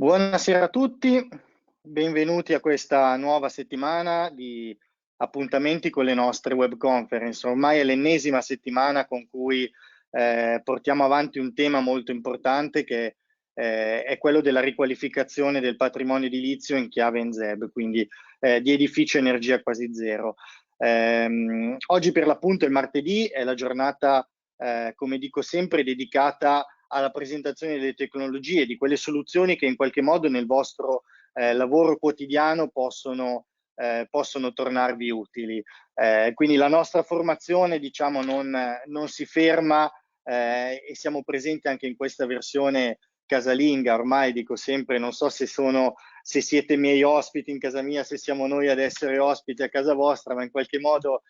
Buonasera a tutti, benvenuti a questa nuova settimana di appuntamenti con le nostre web conference. Ormai è l'ennesima settimana con cui portiamo avanti un tema molto importante che è quello della riqualificazione del patrimonio edilizio in chiave NZEB, quindi di edifici a energia quasi zero. Oggi per l'appunto è il martedì, è la giornata, come dico sempre, dedicata alla presentazione delle tecnologie, di quelle soluzioni che in qualche modo nel vostro lavoro quotidiano possono tornarvi utili. Quindi la nostra formazione, diciamo, non si ferma e siamo presenti anche in questa versione casalinga. Ormai dico sempre, non so se siete miei ospiti in casa mia, se siamo noi ad essere ospiti a casa vostra, ma in qualche modo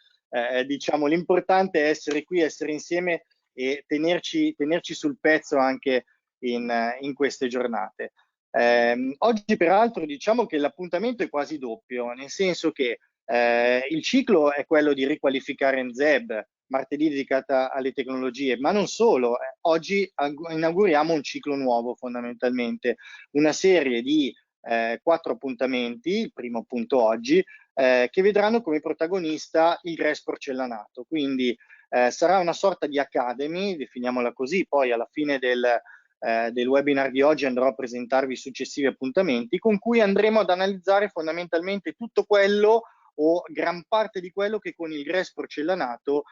diciamo l'importante è essere qui, essere insieme e tenerci sul pezzo anche in queste giornate. Oggi peraltro diciamo che l'appuntamento è quasi doppio, nel senso che il ciclo è quello di riqualificare NZEB, martedì dedicata alle tecnologie, ma non solo, oggi inauguriamo un ciclo nuovo fondamentalmente, una serie di 4 appuntamenti, il primo appunto oggi, che vedranno come protagonista il GRES Porcellanato, quindi sarà una sorta di academy, definiamola così, poi alla fine del webinar di oggi andrò a presentarvi i successivi appuntamenti con cui andremo ad analizzare fondamentalmente tutto quello o gran parte di quello che con il GRES Porcellanato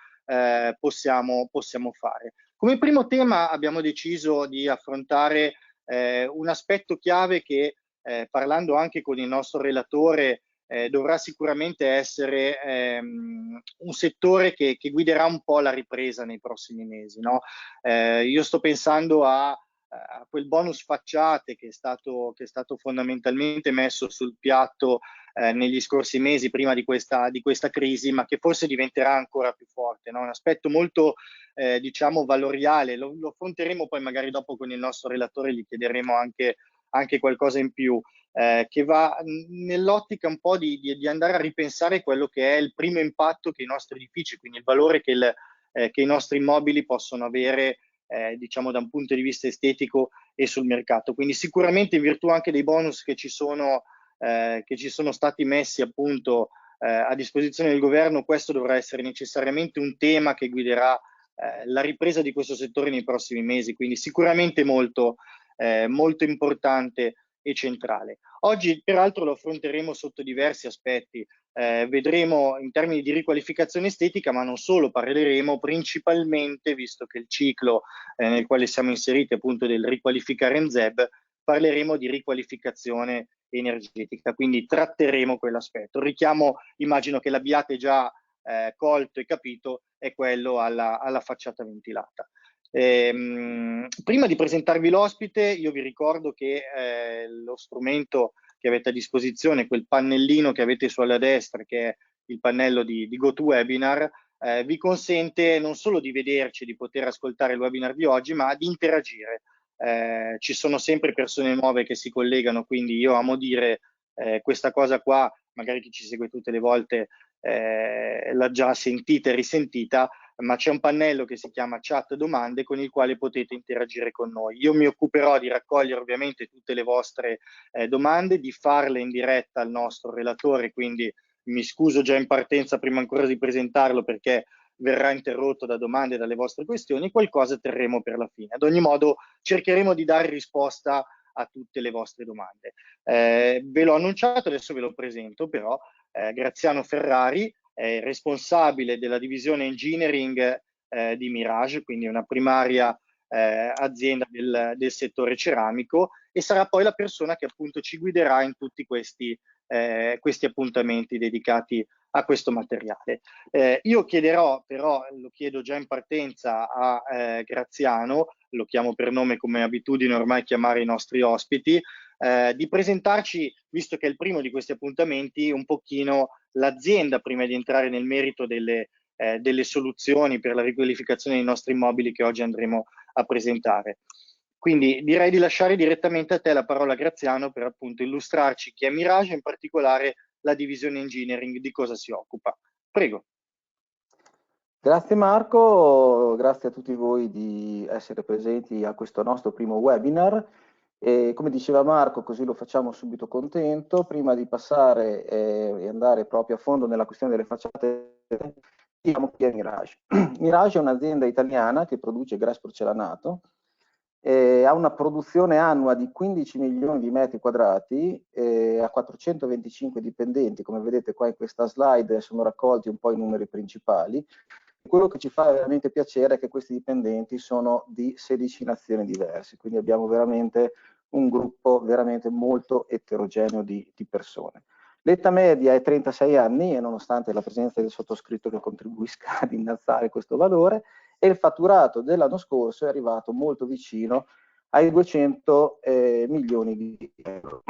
possiamo fare. Come primo tema abbiamo deciso di affrontare un aspetto chiave che parlando anche con il nostro relatore dovrà sicuramente essere un settore che guiderà un po' la ripresa nei prossimi mesi. No? Io sto pensando a quel bonus facciate che è stato fondamentalmente messo sul piatto negli scorsi mesi prima di questa crisi, ma che forse diventerà ancora più forte. No? Un aspetto molto diciamo valoriale, lo affronteremo poi magari dopo con il nostro relatore, gli chiederemo anche qualcosa in più. Che va nell'ottica un po' di andare a ripensare quello che è il primo impatto che i nostri edifici, quindi il valore che i nostri immobili possono avere diciamo da un punto di vista estetico e sul mercato. Quindi sicuramente in virtù anche dei bonus che ci sono stati messi appunto a disposizione del governo, questo dovrà essere necessariamente un tema che guiderà la ripresa di questo settore nei prossimi mesi, quindi sicuramente molto importante e centrale. Oggi peraltro lo affronteremo sotto diversi aspetti, vedremo in termini di riqualificazione estetica, ma non solo, parleremo principalmente, visto che il ciclo nel quale siamo inseriti appunto del riqualificare NZEB, parleremo di riqualificazione energetica, quindi tratteremo quell'aspetto. Il richiamo, immagino che l'abbiate già colto e capito, è quello alla facciata ventilata. Prima di presentarvi l'ospite, io vi ricordo che lo strumento che avete a disposizione, quel pannellino che avete sulla destra, che è il pannello di GoToWebinar, vi consente non solo di vederci, di poter ascoltare il webinar di oggi, ma di interagire. Ci sono sempre persone nuove che si collegano, quindi io amo dire questa cosa qua, magari chi ci segue tutte le volte l'ha già sentita e risentita, ma c'è un pannello che si chiama chat domande con il quale potete interagire con noi. Io mi occuperò di raccogliere ovviamente tutte le vostre domande, di farle in diretta al nostro relatore, quindi mi scuso già in partenza prima ancora di presentarlo perché verrà interrotto da domande e dalle vostre questioni, qualcosa terremo per la fine. Ad ogni modo cercheremo di dare risposta a tutte le vostre domande. Ve l'ho annunciato, adesso ve lo presento però, Graziano Ferrari, è responsabile della divisione engineering di Mirage, quindi una primaria azienda del settore ceramico, e sarà poi la persona che appunto ci guiderà in tutti questi appuntamenti dedicati a questo materiale. Io chiederò però, lo chiedo già in partenza a Graziano, lo chiamo per nome come abitudine ormai chiamare i nostri ospiti, di presentarci, visto che è il primo di questi appuntamenti, un pochino l'azienda prima di entrare nel merito delle soluzioni per la riqualificazione dei nostri immobili che oggi andremo a presentare. Quindi direi di lasciare direttamente a te la parola, Graziano, per appunto illustrarci chi è Mirage, in particolare la divisione engineering, di cosa si occupa. Prego. Grazie Marco, grazie a tutti voi di essere presenti a questo nostro primo webinar. E come diceva Marco, così lo facciamo subito contento, prima di passare e andare proprio a fondo nella questione delle facciate, diciamo chi è Mirage. Mirage è un'azienda italiana che produce gas porcellanato, ha una produzione annua di 15 milioni di metri quadrati, ha 425 dipendenti, come vedete qua in questa slide sono raccolti un po' i numeri principali. Quello che ci fa veramente piacere è che questi dipendenti sono di 16 nazioni diverse, quindi abbiamo veramente un gruppo veramente molto eterogeneo di persone. L'età media è 36 anni e nonostante la presenza del sottoscritto che contribuisca ad innalzare questo valore, e il fatturato dell'anno scorso è arrivato molto vicino ai 200 milioni di euro.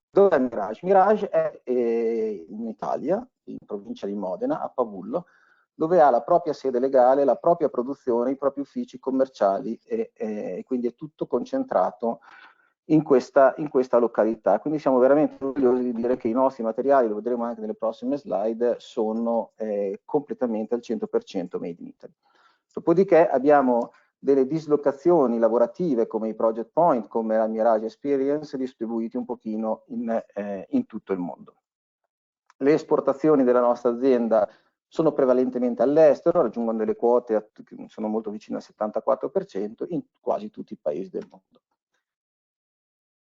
Dov'è Mirage? Mirage è in Italia, in provincia di Modena, a Pavullo, dove ha la propria sede legale, la propria produzione, i propri uffici commerciali e quindi è tutto concentrato in questa località. Quindi siamo veramente orgogliosi di dire che i nostri materiali, lo vedremo anche nelle prossime slide, sono completamente al 100% made in Italy. Dopodiché abbiamo delle dislocazioni lavorative come i Project Point, come la Mirage Experience, distribuiti un pochino in tutto il mondo. Le esportazioni della nostra azienda sono prevalentemente all'estero, raggiungono delle quote che sono molto vicine al 74% in quasi tutti i paesi del mondo.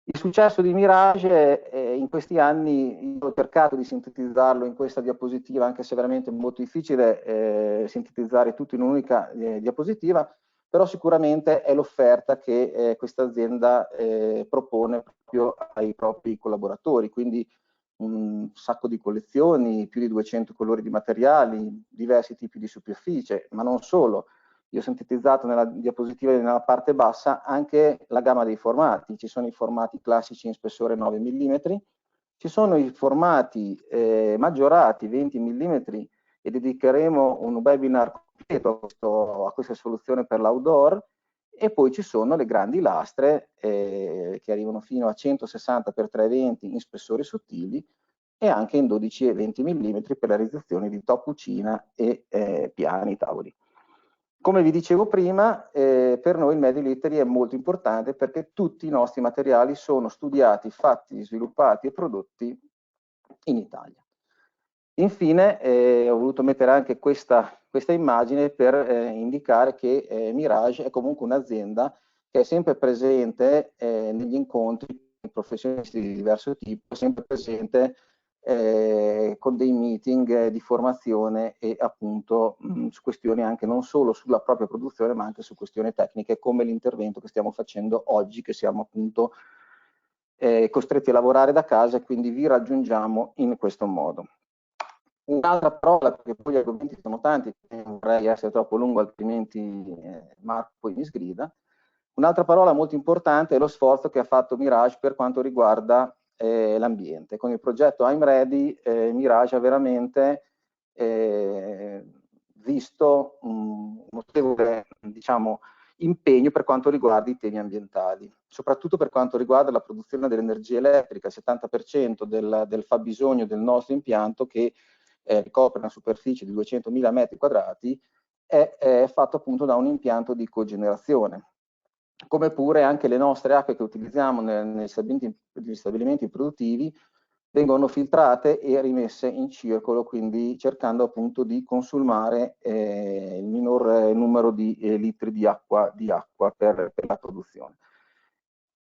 Il successo di Mirage in questi anni, io ho cercato di sintetizzarlo in questa diapositiva, anche se è veramente molto difficile sintetizzare tutto in un'unica diapositiva, però sicuramente è l'offerta che questa azienda propone proprio ai propri collaboratori, quindi un sacco di collezioni, più di 200 colori di materiali, diversi tipi di superficie, ma non solo. Io ho sintetizzato nella diapositiva nella parte bassa anche la gamma dei formati. Ci sono i formati classici in spessore 9 mm, ci sono i formati maggiorati 20 mm e dedicheremo un webinar completo a questa soluzione per l'outdoor, e poi ci sono le grandi lastre che arrivano fino a 160 x 320 in spessori sottili e anche in 12 e 20 mm per la realizzazione di top cucina e piani, tavoli. Come vi dicevo prima, per noi il Made in Italy è molto importante perché tutti i nostri materiali sono studiati, fatti, sviluppati e prodotti in Italia. Infine ho voluto mettere anche questa immagine per indicare che Mirage è comunque un'azienda che è sempre presente negli incontri con professionisti di diverso tipo, sempre presente con dei meeting di formazione e appunto su questioni anche non solo sulla propria produzione ma anche su questioni tecniche come l'intervento che stiamo facendo oggi, che siamo appunto costretti a lavorare da casa e quindi vi raggiungiamo in questo modo. Un'altra parola, perché poi gli argomenti sono tanti, non vorrei essere troppo lungo altrimenti Marco poi mi sgrida. Un'altra parola molto importante è lo sforzo che ha fatto Mirage per quanto riguarda l'ambiente. Con il progetto I'm Ready Mirage ha veramente visto un notevole, diciamo, impegno per quanto riguarda i temi ambientali, soprattutto per quanto riguarda la produzione dell'energia elettrica. Il 70% del fabbisogno del nostro impianto, che ricopre una superficie di 200.000 metri quadrati, è fatto appunto da un impianto di cogenerazione. Come pure anche le nostre acque che utilizziamo negli stabilimenti produttivi vengono filtrate e rimesse in circolo, quindi cercando appunto di consumare il minor numero di litri di acqua per la produzione.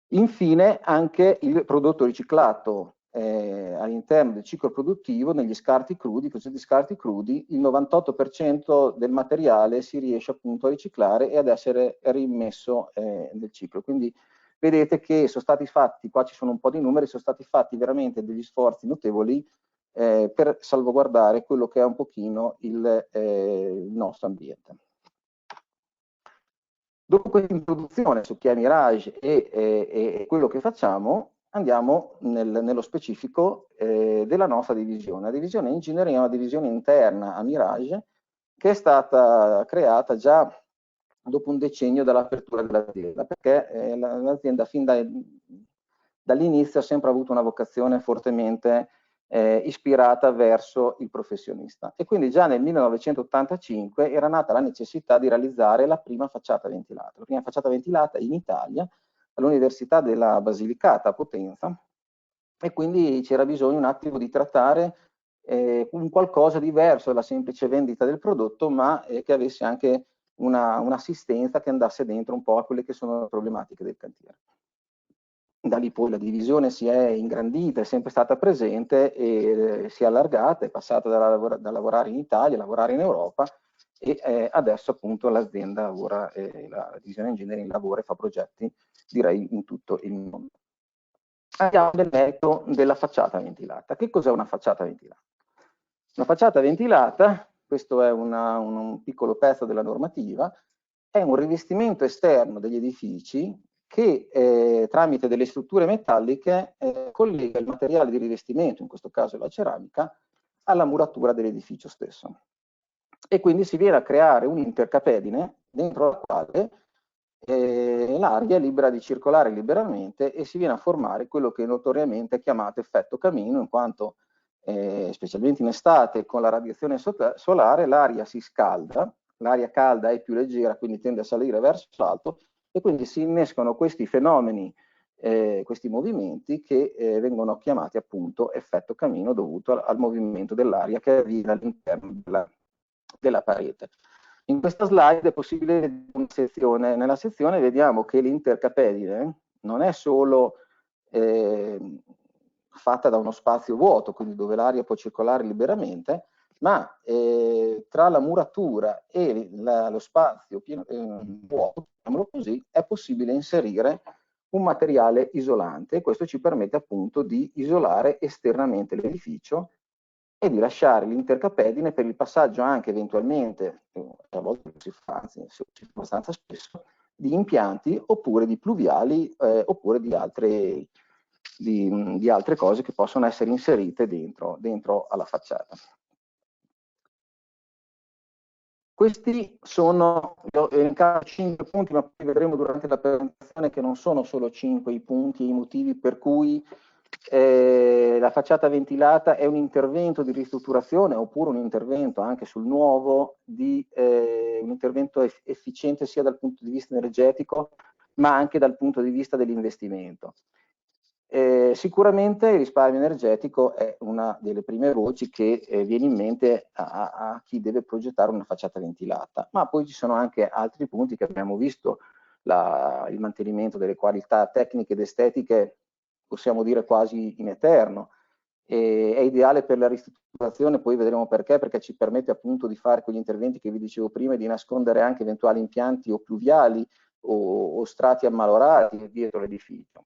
Infine anche il prodotto riciclato all'interno del ciclo produttivo, negli scarti crudi, cosiddetti scarti crudi, il 98% del materiale si riesce appunto a riciclare e ad essere rimesso nel ciclo. Quindi vedete che sono stati fatti, qua ci sono un po' di numeri, sono stati fatti veramente degli sforzi notevoli per salvaguardare quello che è un pochino il nostro ambiente. Dopo questa introduzione su chi è Mirage e quello che facciamo, andiamo nello specifico della nostra divisione. La divisione ingegneria è una divisione interna a Mirage che è stata creata già dopo un decennio dall'apertura dell'azienda, perché l'azienda fin dall'inizio ha sempre avuto una vocazione fortemente ispirata verso il professionista, e quindi già nel 1985 era nata la necessità di realizzare la prima facciata ventilata. La prima facciata ventilata in Italia all'Università della Basilicata a Potenza, e quindi c'era bisogno un attimo di trattare un qualcosa diverso dalla semplice vendita del prodotto, ma che avesse anche un'assistenza che andasse dentro un po' a quelle che sono le problematiche del cantiere. Da lì poi la divisione si è ingrandita, è sempre stata presente e si è allargata, è passata da lavorare in Italia a lavorare in Europa, e adesso appunto l'azienda lavora, la divisione engineering lavora e fa progetti, direi, in tutto il mondo. Andiamo nel merito della facciata ventilata. Che cos'è una facciata ventilata? Una facciata ventilata, questo è un piccolo pezzo della normativa, è un rivestimento esterno degli edifici che tramite delle strutture metalliche collega il materiale di rivestimento, in questo caso la ceramica, alla muratura dell'edificio stesso. E quindi si viene a creare un'intercapedine dentro la quale l'aria è libera di circolare liberamente e si viene a formare quello che notoriamente è chiamato effetto camino, in quanto specialmente in estate con la radiazione solare l'aria si scalda, l'aria calda è più leggera, quindi tende a salire verso l'alto, e quindi si innescono questi fenomeni, questi movimenti che vengono chiamati appunto effetto camino, dovuto al movimento dell'aria che avviene all'interno della parete. In questa slide è possibile vedere una sezione. Nella sezione vediamo che l'intercapedine non è solo fatta da uno spazio vuoto, quindi dove l'aria può circolare liberamente, ma tra la muratura e lo spazio vuoto, diciamolo così, è possibile inserire un materiale isolante, e questo ci permette appunto di isolare esternamente l'edificio e di lasciare l'intercapedine per il passaggio anche eventualmente, a volte si fa, anzi si fa abbastanza spesso, di impianti oppure di pluviali oppure di altre cose che possono essere inserite dentro alla facciata. Questi sono, io ho elencato 5 punti, ma poi vedremo durante la presentazione che non sono solo 5 i punti e i motivi per cui la facciata ventilata è un intervento di ristrutturazione, oppure un intervento anche sul nuovo, un intervento efficiente sia dal punto di vista energetico, ma anche dal punto di vista dell'investimento. Sicuramente il risparmio energetico è una delle prime voci che viene in mente a chi deve progettare una facciata ventilata, ma poi ci sono anche altri punti che abbiamo visto, il mantenimento delle qualità tecniche ed estetiche, possiamo dire quasi in eterno. È ideale per la ristrutturazione, poi vedremo perché ci permette appunto di fare quegli interventi che vi dicevo prima e di nascondere anche eventuali impianti o pluviali o strati ammalorati dietro l'edificio.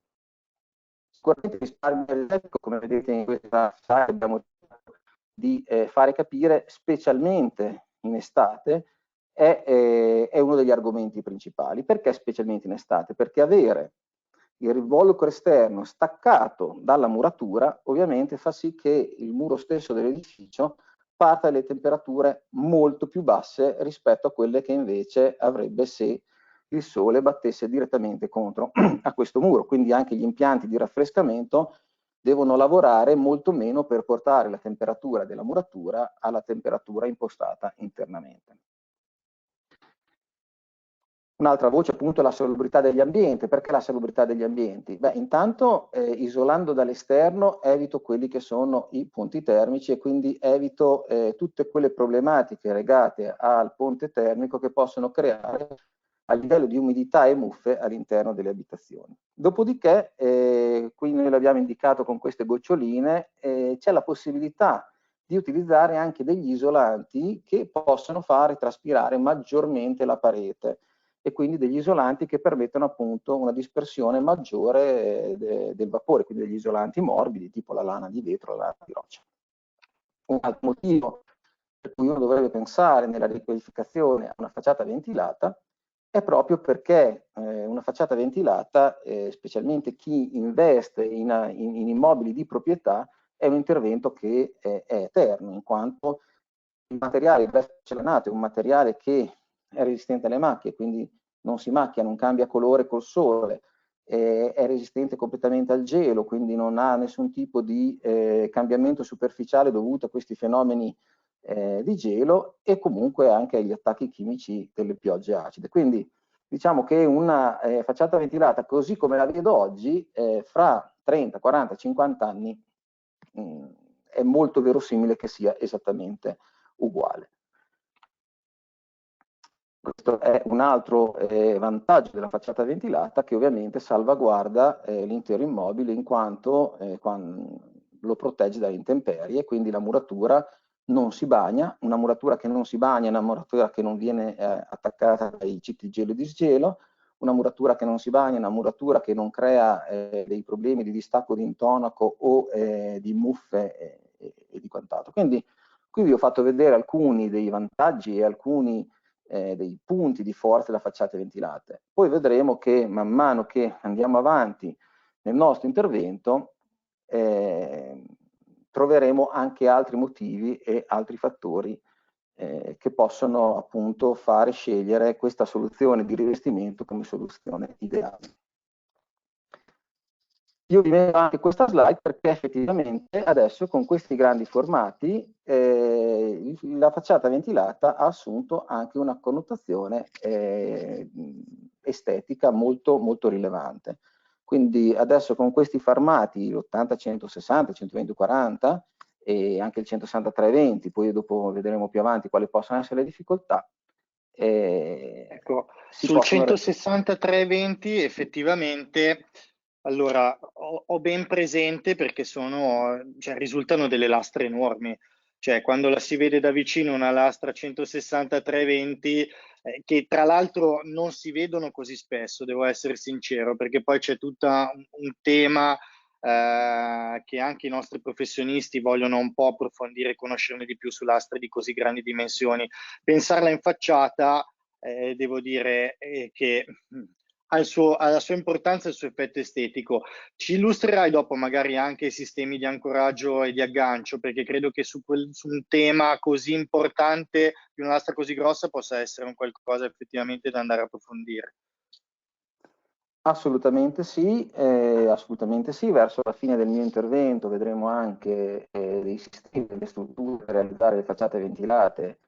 Sicuramente il risparmio energetico, come vedete in questa slide, abbiamo cercato di fare capire, specialmente in estate, è uno degli argomenti principali. Perché specialmente in estate? Perché avere il rivolgo esterno staccato dalla muratura ovviamente fa sì che il muro stesso dell'edificio parta dalle temperature molto più basse rispetto a quelle che invece avrebbe se il sole battesse direttamente contro a questo muro. Quindi anche gli impianti di raffrescamento devono lavorare molto meno per portare la temperatura della muratura alla temperatura impostata internamente. Un'altra voce appunto è la salubrità degli ambienti. Perché la salubrità degli ambienti? Beh, intanto isolando dall'esterno evito quelli che sono i punti termici e quindi evito tutte quelle problematiche legate al ponte termico che possono creare a livello di umidità e muffe all'interno delle abitazioni. Dopodiché, qui noi l'abbiamo indicato con queste goccioline, c'è la possibilità di utilizzare anche degli isolanti che possono fare traspirare maggiormente la parete, e quindi degli isolanti che permettono appunto una dispersione maggiore del vapore, quindi degli isolanti morbidi tipo la lana di vetro, la lana di roccia. Un altro motivo per cui uno dovrebbe pensare nella riqualificazione a una facciata ventilata è proprio perché una facciata ventilata, specialmente chi investe in immobili di proprietà, è un intervento che è eterno, in quanto il materiale porcellanato è un materiale che è resistente alle macchie, quindi non si macchia, non cambia colore col sole, è resistente completamente al gelo, quindi non ha nessun tipo di cambiamento superficiale dovuto a questi fenomeni di gelo, e comunque anche agli attacchi chimici delle piogge acide. Quindi diciamo che una facciata ventilata così come la vedo oggi, fra 30, 40, 50 anni è molto verosimile che sia esattamente uguale. Questo è un altro vantaggio della facciata ventilata, che ovviamente salvaguarda l'intero immobile in quanto lo protegge dalle intemperie, quindi la muratura non si bagna. Una muratura che non si bagna è una muratura che non viene attaccata dai cicli gelo e disgelo. Una muratura che non si bagna è una muratura che non crea dei problemi di distacco di intonaco o di muffe e di quant'altro. Quindi qui vi ho fatto vedere alcuni dei vantaggi e alcuni dei punti di forza della facciate ventilate. Poi vedremo che man mano che andiamo avanti nel nostro intervento troveremo anche altri motivi e altri fattori che possono appunto fare scegliere questa soluzione di rivestimento come soluzione ideale. Io vi metto anche questa slide perché effettivamente adesso con questi grandi formati la facciata ventilata ha assunto anche una connotazione estetica molto, molto rilevante. Quindi adesso con questi formati, l'80, 160, 120, 40 e anche il 163, 20, poi dopo vedremo più avanti quali possono essere le difficoltà. Ecco, sul 163-20 effettivamente, allora, ho ben presente perché cioè, risultano delle lastre enormi. Cioè, quando la si vede da vicino una lastra 163-20, che tra l'altro non si vedono così spesso, devo essere sincero, perché poi c'è tutto un tema che anche i nostri professionisti vogliono un po' approfondire e conoscerne di più su lastre di così grandi dimensioni. Pensarla in facciata, devo dire che ha la sua importanza e il suo effetto estetico. Ci illustrerai dopo magari anche i sistemi di ancoraggio e di aggancio, perché credo che su un tema così importante, di una lastra così grossa, possa essere un qualcosa effettivamente da andare a approfondire. Assolutamente sì, verso la fine del mio intervento vedremo anche dei sistemi, delle strutture per realizzare le facciate ventilate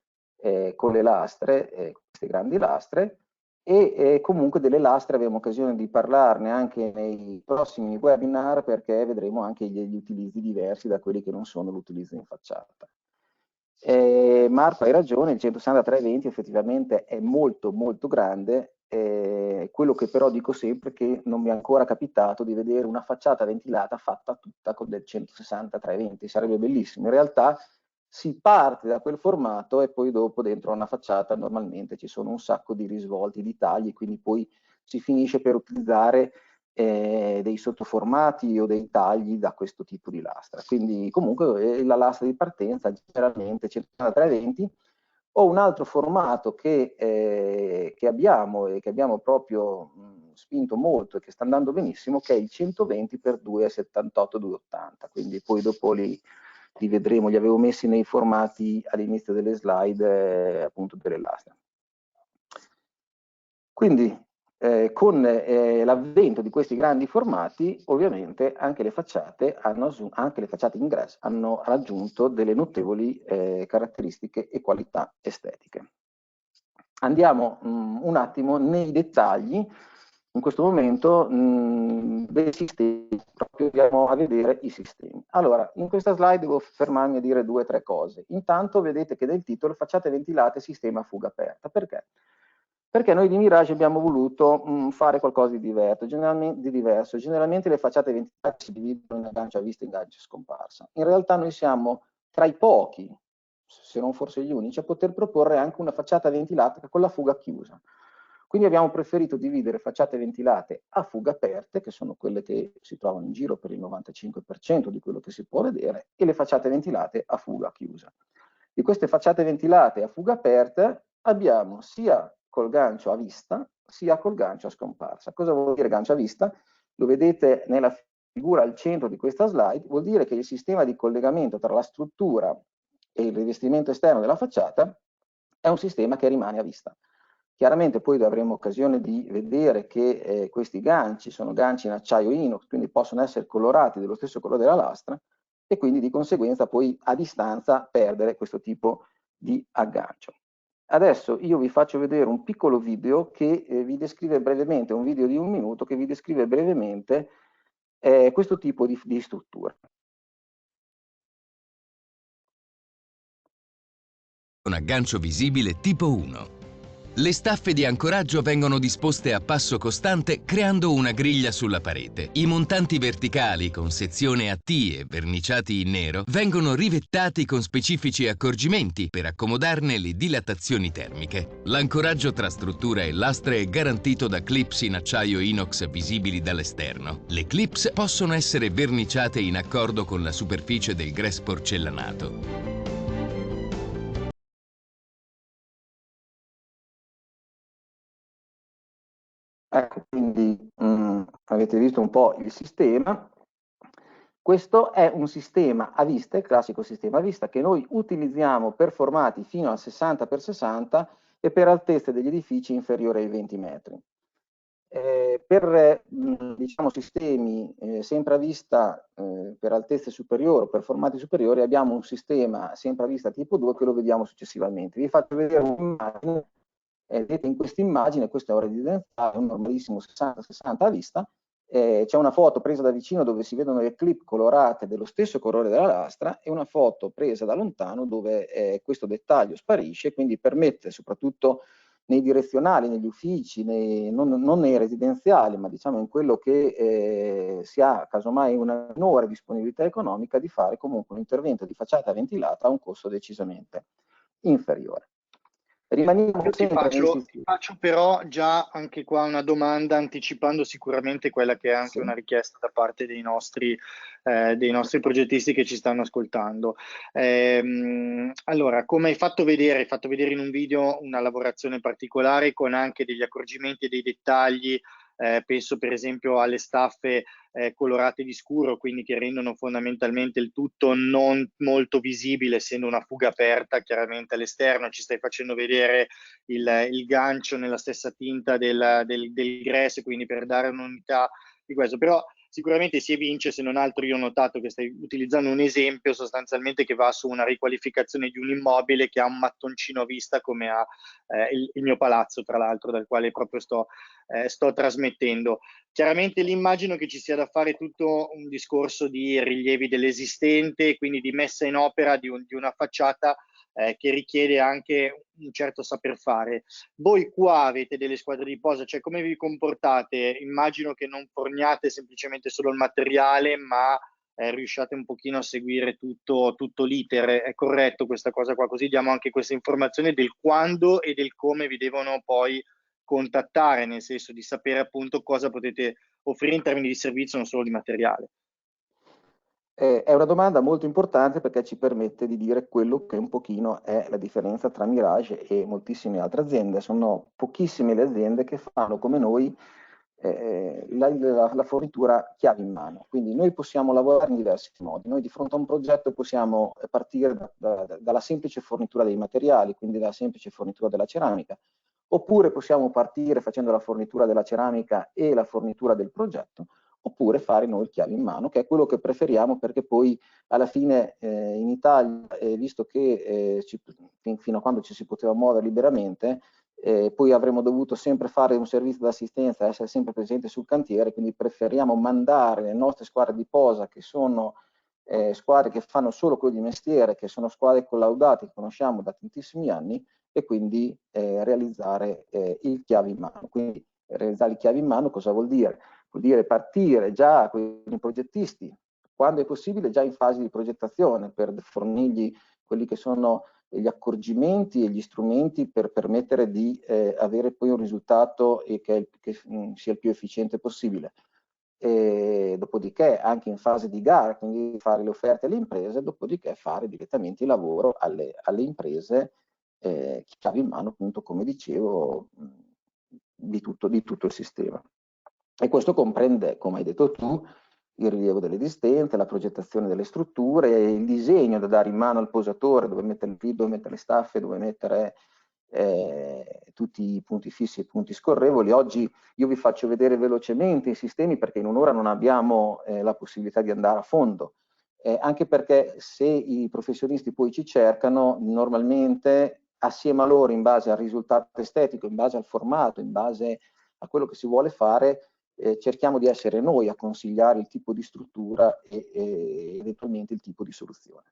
con le lastre, queste grandi lastre, e comunque delle lastre avremo occasione di parlarne anche nei prossimi webinar perché vedremo anche gli utilizzi diversi da quelli che non sono l'utilizzo in facciata. Marco, hai ragione, il 163-20 effettivamente è molto molto grande. Quello che però dico sempre è che non mi è ancora capitato di vedere una facciata ventilata fatta tutta con del 163-20, sarebbe bellissimo. In realtà si parte da quel formato e poi dopo dentro una facciata normalmente ci sono un sacco di risvolti, di tagli, quindi poi si finisce per utilizzare dei sottoformati o dei tagli da questo tipo di lastra. Quindi comunque la lastra di partenza generalmente 163-20. Ho un altro formato che abbiamo e che abbiamo proprio spinto molto e che sta andando benissimo, che è il 120x278-280. Quindi poi dopo li vedremo, li avevo messi nei formati all'inizio delle slide appunto delle lastre. Quindi con l'avvento di questi grandi formati, ovviamente anche le facciate ingresso hanno raggiunto delle notevoli caratteristiche e qualità estetiche. Andiamo un attimo nei dettagli. In questo momento dei sistemi, proprio andiamo a vedere i sistemi. Allora, in questa slide devo fermarmi a dire 2 o 3 cose. Intanto vedete che nel titolo facciate ventilate sistema a fuga aperta. Perché? Perché noi di Mirage abbiamo voluto fare qualcosa di diverso. Generalmente le facciate ventilate si dividono in aggancio a vista e aggancio a scomparsa. In realtà noi siamo tra i pochi, se non forse gli unici, a poter proporre anche una facciata ventilata con la fuga chiusa. Quindi abbiamo preferito dividere facciate ventilate a fuga aperte, che sono quelle che si trovano in giro per il 95% di quello che si può vedere, e le facciate ventilate a fuga chiusa. Di queste facciate ventilate a fuga aperte abbiamo sia col gancio a vista, sia col gancio a scomparsa. Cosa vuol dire gancio a vista? Lo vedete nella figura al centro di questa slide, vuol dire che il sistema di collegamento tra la struttura e il rivestimento esterno della facciata è un sistema che rimane a vista. Chiaramente poi avremo occasione di vedere che questi ganci sono ganci in acciaio inox, quindi possono essere colorati dello stesso colore della lastra e quindi di conseguenza poi a distanza perdere questo tipo di aggancio. Adesso io vi faccio vedere un piccolo video che vi descrive brevemente, un video di 1 minuto che vi descrive brevemente questo tipo di struttura. Un aggancio visibile tipo 1. Le staffe di ancoraggio vengono disposte a passo costante creando una griglia sulla parete. I montanti verticali con sezione a T e verniciati in nero vengono rivettati con specifici accorgimenti per accomodarne le dilatazioni termiche. L'ancoraggio tra struttura e lastre è garantito da clips in acciaio inox visibili dall'esterno. Le clips possono essere verniciate in accordo con la superficie del grès porcellanato. Ecco, quindi avete visto un po' il sistema. Questo è un sistema a vista, il classico sistema a vista che noi utilizziamo per formati fino a 60x60 e per altezze degli edifici inferiori ai 20 metri. Per diciamo, sistemi sempre a vista per altezze superiori, per formati superiori, abbiamo un sistema sempre a vista tipo 2 che lo vediamo successivamente. Vi faccio vedere un'immagine. Vedete in questa immagine, questo è un residenziale, un normalissimo 60-60 a vista, c'è una foto presa da vicino dove si vedono le clip colorate dello stesso colore della lastra e una foto presa da lontano dove questo dettaglio sparisce, quindi permette soprattutto nei direzionali, negli uffici, non nei residenziali, ma diciamo in quello che si ha casomai una minore disponibilità economica, di fare comunque un intervento di facciata ventilata a un costo decisamente inferiore. Rimaniamo Io ti sempre nei sistemi. faccio però già anche qua una domanda, anticipando sicuramente quella che è anche una richiesta da parte dei nostri progettisti che ci stanno ascoltando. Allora, come hai fatto vedere in un video una lavorazione particolare con anche degli accorgimenti e dei dettagli, penso per esempio alle staffe colorate di scuro, quindi che rendono fondamentalmente il tutto non molto visibile, essendo una fuga aperta chiaramente all'esterno. Ci stai facendo vedere il gancio nella stessa tinta del gress, quindi per dare un'unità di questo. Però sicuramente si evince, se non altro io ho notato che stai utilizzando un esempio sostanzialmente che va su una riqualificazione di un immobile che ha un mattoncino a vista come ha il mio palazzo, tra l'altro, dal quale proprio sto trasmettendo. Chiaramente l'immagino che ci sia da fare tutto un discorso di rilievi dell'esistente, quindi di messa in opera di una facciata che richiede anche un certo saper fare. Voi qua avete delle squadre di posa, cioè come vi comportate? Immagino che non forniate semplicemente solo il materiale, ma riusciate un pochino a seguire tutto l'iter. È corretto questa cosa qua? Così diamo anche questa informazione del quando e del come vi devono poi contattare, nel senso di sapere appunto cosa potete offrire in termini di servizio, non solo di materiale. È una domanda molto importante perché ci permette di dire quello che un pochino è la differenza tra Mirage e moltissime altre aziende. Sono pochissime le aziende che fanno come noi la fornitura chiave in mano. Quindi noi possiamo lavorare in diversi modi. Noi di fronte a un progetto possiamo partire dalla semplice fornitura dei materiali, quindi dalla semplice fornitura della ceramica, oppure possiamo partire facendo la fornitura della ceramica e la fornitura del progetto, oppure fare noi il chiave in mano, che è quello che preferiamo perché poi alla fine in Italia, visto che fino a quando ci si poteva muovere liberamente, poi avremmo dovuto sempre fare un servizio d'assistenza, essere sempre presenti sul cantiere, quindi preferiamo mandare le nostre squadre di posa, che sono squadre che fanno solo quello di mestiere, che sono squadre collaudate, che conosciamo da tantissimi anni, e quindi realizzare il chiave in mano. Quindi realizzare il chiave in mano cosa vuol dire? Vuol dire partire già con i progettisti, quando è possibile già in fase di progettazione, per fornirgli quelli che sono gli accorgimenti e gli strumenti per permettere di avere poi un risultato che sia il più efficiente possibile. E dopodiché anche in fase di gara, quindi fare le offerte alle imprese, dopodiché fare direttamente il lavoro alle imprese, chiave in mano, appunto, come dicevo, di tutto il sistema. E questo comprende, come hai detto tu, il rilievo dell'esistente, la progettazione delle strutture, il disegno da dare in mano al posatore, dove mettere il grid, dove mettere le staffe, dove mettere tutti i punti fissi e i punti scorrevoli. Oggi io vi faccio vedere velocemente i sistemi perché in un'ora non abbiamo la possibilità di andare a fondo, anche perché se i professionisti poi ci cercano, normalmente assieme a loro, in base al risultato estetico, in base al formato, in base a quello che si vuole fare, cerchiamo di essere noi a consigliare il tipo di struttura e eventualmente il tipo di soluzione.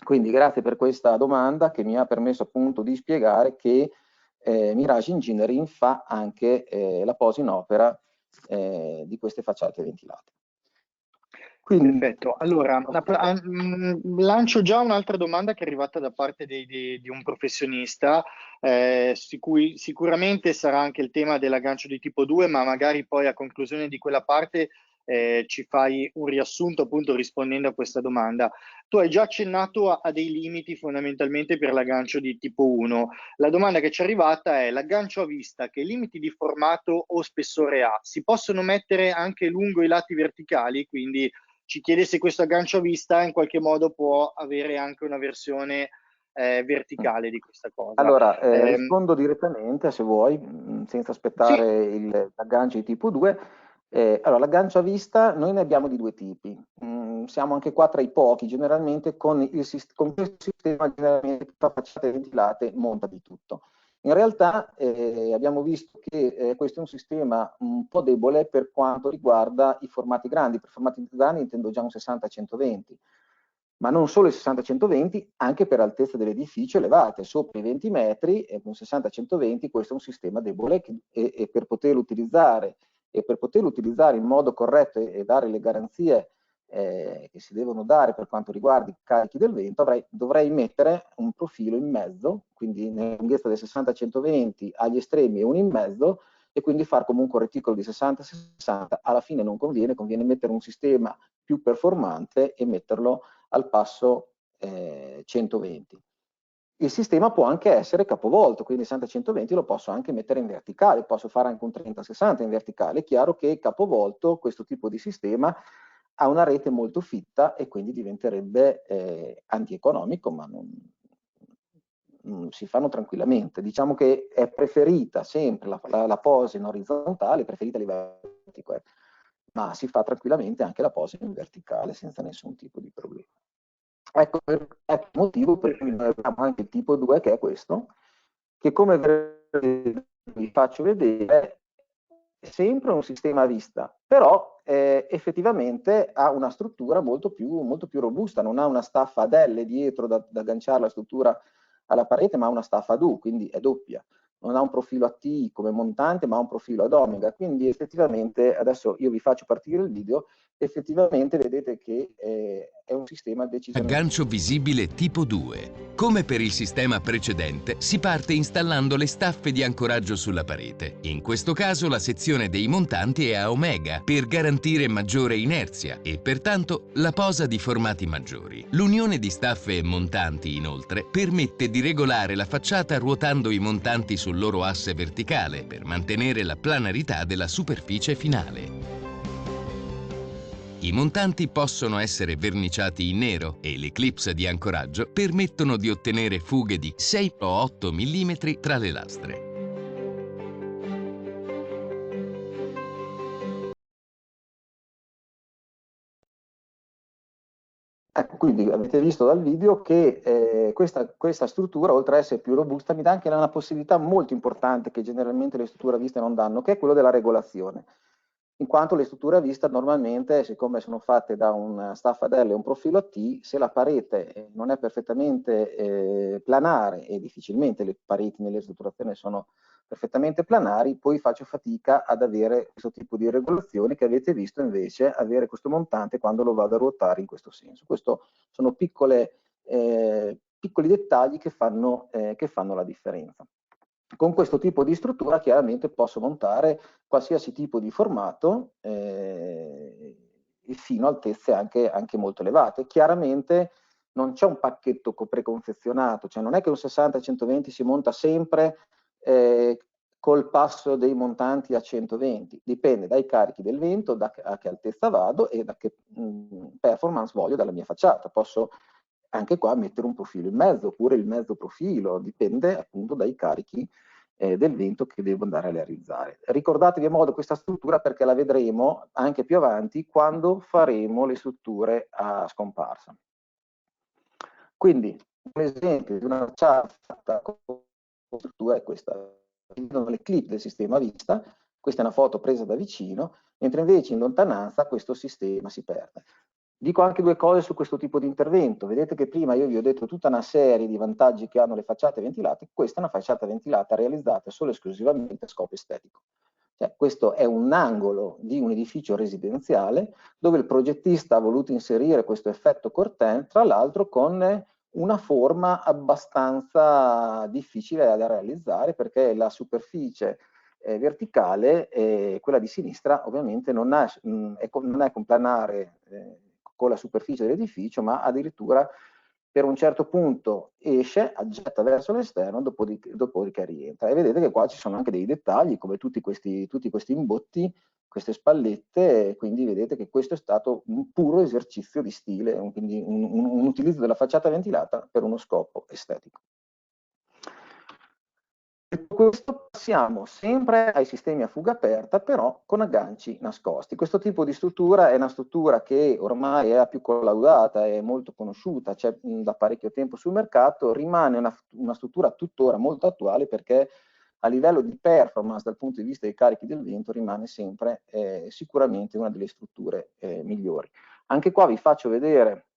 Quindi grazie per questa domanda che mi ha permesso appunto di spiegare che Mirage Engineering fa anche la posa in opera di queste facciate ventilate. Quindi, perfetto, allora lancio già un'altra domanda che è arrivata da parte di un professionista, sicuramente sarà anche il tema dell'aggancio di tipo 2, ma magari poi a conclusione di quella parte ci fai un riassunto appunto rispondendo a questa domanda. Tu hai già accennato a dei limiti fondamentalmente per l'aggancio di tipo 1. La domanda che ci è arrivata è: l'aggancio a vista che limiti di formato o spessore ha? Si possono mettere anche lungo i lati verticali, quindi ci chiede se questo aggancio a vista in qualche modo può avere anche una versione verticale di questa cosa. Allora, rispondo direttamente se vuoi, senza aspettare sì. l'aggancio di tipo 2. Allora, l'aggancio a vista noi ne abbiamo di due tipi. Siamo anche qua tra i pochi, generalmente con questo sistema generalmente facciate ventilate monta di tutto. In realtà abbiamo visto che questo è un sistema un po' debole per quanto riguarda i formati grandi. Per formati grandi intendo già un 60-120, ma non solo il 60-120, anche per altezza dell'edificio elevate, sopra i 20 metri, con 60-120 questo è un sistema debole e per poterlo utilizzare in modo corretto e dare le garanzie che si devono dare per quanto riguarda i carichi del vento, dovrei mettere un profilo in mezzo, quindi nella lunghezza del 60-120 agli estremi e uno in mezzo, e quindi far comunque un reticolo di 60-60. Alla fine non conviene mettere un sistema più performante e metterlo al passo 120. Il sistema può anche essere capovolto, quindi 60-120 lo posso anche mettere in verticale, posso fare anche un 30-60 in verticale. È chiaro che capovolto questo tipo di sistema ha una rete molto fitta e quindi diventerebbe antieconomico, ma non si fanno tranquillamente. Diciamo che è preferita sempre la posa in orizzontale, preferita a livello vertico, ma si fa tranquillamente anche la posa in verticale senza nessun tipo di problema. Ecco il motivo per cui noi abbiamo anche il tipo 2, che è questo, che come vi faccio vedere è sempre un sistema a vista, però effettivamente ha una struttura molto più robusta, non ha una staffa ad L dietro da agganciare la struttura alla parete, ma ha una staffa ad U, quindi è doppia. Non ha un profilo a T come montante, ma ha un profilo ad omega, quindi effettivamente, adesso io vi faccio partire il video, effettivamente vedete che è un sistema decisamente... Aggancio visibile tipo 2. Come per il sistema precedente, si parte installando le staffe di ancoraggio sulla parete. In questo caso la sezione dei montanti è a omega per garantire maggiore inerzia e pertanto la posa di formati maggiori. L'unione di staffe e montanti, inoltre, permette di regolare la facciata ruotando i montanti sul loro asse verticale per mantenere la planarità della superficie finale. I montanti possono essere verniciati in nero e le clips di ancoraggio permettono di ottenere fughe di 6 o 8 mm tra le lastre. Ecco, quindi avete visto dal video che questa struttura, oltre ad essere più robusta, mi dà anche una possibilità molto importante che generalmente le strutture a vista non danno, che è quello della regolazione. In quanto le strutture a vista normalmente, siccome sono fatte da un staffa ad L e un profilo a T, se la parete non è perfettamente planare, e difficilmente le pareti nelle strutturazioni sono perfettamente planari, poi faccio fatica ad avere questo tipo di regolazione che avete visto invece avere questo montante quando lo vado a ruotare in questo senso. Questo sono piccoli dettagli che fanno la differenza. Con questo tipo di struttura chiaramente posso montare qualsiasi tipo di formato fino a altezze anche molto elevate. Chiaramente non c'è un pacchetto preconfezionato, cioè non è che un 60-120 si monta sempre col passo dei montanti a 120, dipende dai carichi del vento, a che altezza vado e da che performance voglio dalla mia facciata. Posso anche qua mettere un profilo in mezzo, oppure il mezzo profilo, dipende appunto dai carichi del vento che devo andare a realizzare. Ricordatevi a modo questa struttura perché la vedremo anche più avanti quando faremo le strutture a scomparsa. Quindi Un esempio di una facciata con struttura è questa. Vedono le clip del sistema a vista, questa è una foto presa da vicino, mentre invece in lontananza questo sistema si perde. Dico anche due cose su questo tipo di intervento. Vedete che prima io vi ho detto tutta una serie di vantaggi che hanno le facciate ventilate. Questa è una facciata ventilata realizzata solo e esclusivamente a scopo estetico. Cioè, questo è un angolo di un edificio residenziale dove il progettista ha voluto inserire questo effetto cortin, tra l'altro con una forma abbastanza difficile da realizzare, perché la superficie verticale, quella di sinistra, ovviamente non è complanare con la superficie dell'edificio, ma addirittura per un certo punto esce, aggetta verso l'esterno, dopodiché rientra. E vedete che qua ci sono anche dei dettagli, come tutti questi imbotti, queste spallette, quindi vedete che questo è stato un puro esercizio di stile, quindi un utilizzo della facciata ventilata per uno scopo estetico. Detto questo, passiamo sempre ai sistemi a fuga aperta, però con agganci nascosti. Questo tipo di struttura è una struttura che ormai è più collaudata, è molto conosciuta, c'è da parecchio tempo sul mercato, rimane una struttura tuttora molto attuale perché a livello di performance dal punto di vista dei carichi del vento rimane sempre sicuramente una delle strutture migliori. Anche qua vi faccio vedere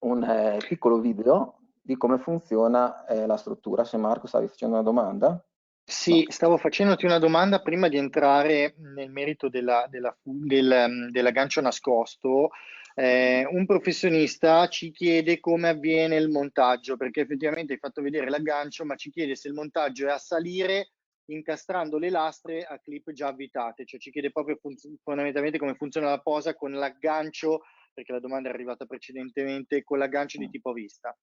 un piccolo video di come funziona la struttura. Se Marco stavi facendo una domanda? Sì, No. stavo facendoti una domanda prima di entrare nel merito dell'aggancio nascosto. Un professionista ci chiede come avviene il montaggio, perché effettivamente hai fatto vedere l'aggancio, ma ci chiede se il montaggio è a salire incastrando le lastre a clip già avvitate, cioè ci chiede proprio fondamentalmente come funziona la posa con l'aggancio, perché la domanda è arrivata precedentemente, con l'aggancio di tipo a vista.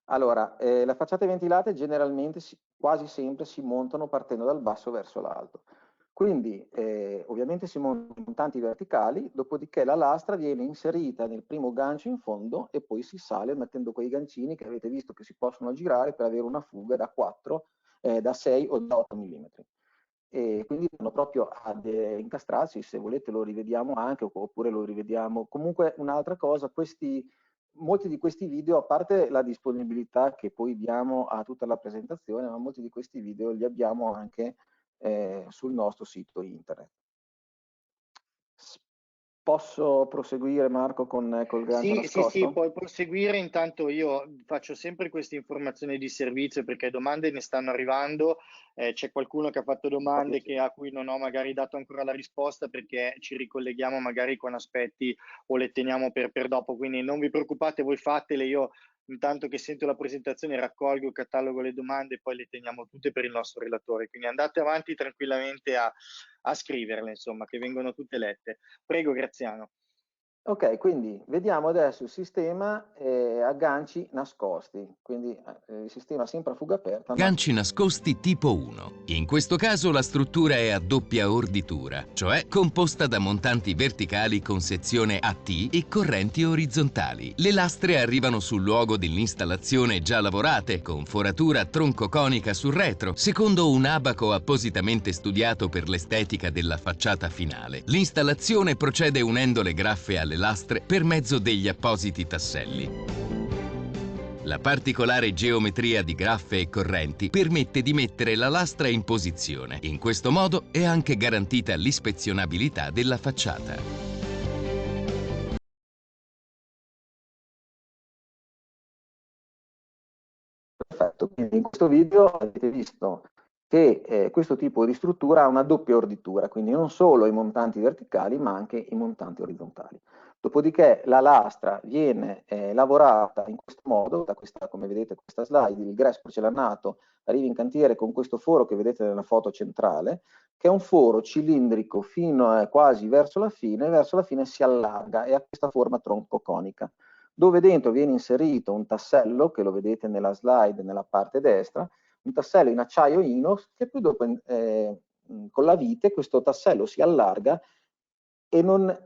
Allora, le facciate ventilate generalmente quasi sempre si montano partendo dal basso verso l'alto. Quindi ovviamente si montano montanti verticali, dopodiché la lastra viene inserita nel primo gancio in fondo e poi si sale mettendo quei gancini che avete visto che si possono girare per avere una fuga da 4, da 6 o da 8 mm. E quindi vanno proprio ad incastrarsi, se volete lo rivediamo anche oppure lo rivediamo. Comunque un'altra cosa, molti di questi video, a parte la disponibilità che poi diamo a tutta la presentazione, ma molti di questi video li abbiamo anche sul nostro sito internet. Posso proseguire, Marco, col gancio nascosto? Sì, puoi proseguire. Intanto io faccio sempre queste informazioni di servizio perché domande ne stanno arrivando. C'è qualcuno che ha fatto domande a cui non ho magari dato ancora la risposta perché ci ricolleghiamo magari con aspetti o le teniamo per dopo. Quindi non vi preoccupate, voi fatele. Io intanto che sento la presentazione raccolgo, catalogo le domande e poi le teniamo tutte per il nostro relatore. Quindi andate avanti tranquillamente a scriverle, insomma, che vengono tutte lette. Prego, Graziano. Ok, quindi vediamo adesso il sistema agganci nascosti, quindi il sistema sempre a fuga aperta. Ganci nascosti tipo 1. In questo caso la struttura è a doppia orditura, cioè composta da montanti verticali con sezione a T e correnti orizzontali. Le lastre arrivano sul luogo dell'installazione già lavorate, con foratura troncoconica sul retro, secondo un abaco appositamente studiato per l'estetica della facciata finale. L'installazione procede unendo le graffe alle lastre per mezzo degli appositi tasselli. La particolare geometria di graffe e correnti permette di mettere la lastra in posizione. In questo modo è anche garantita l'ispezionabilità della facciata. Perfetto, quindi in questo video avete visto che questo tipo di struttura ha una doppia orditura, quindi non solo i montanti verticali ma anche i montanti orizzontali. Dopodiché la lastra viene lavorata in questo modo, come vedete questa slide, il GRES porcellanato arriva in cantiere con questo foro che vedete nella foto centrale, che è un foro cilindrico fino a quasi verso la fine si allarga e ha questa forma troncoconica, dove dentro viene inserito un tassello, che lo vedete nella slide nella parte destra, un tassello in acciaio inox che poi dopo con la vite questo tassello si allarga e non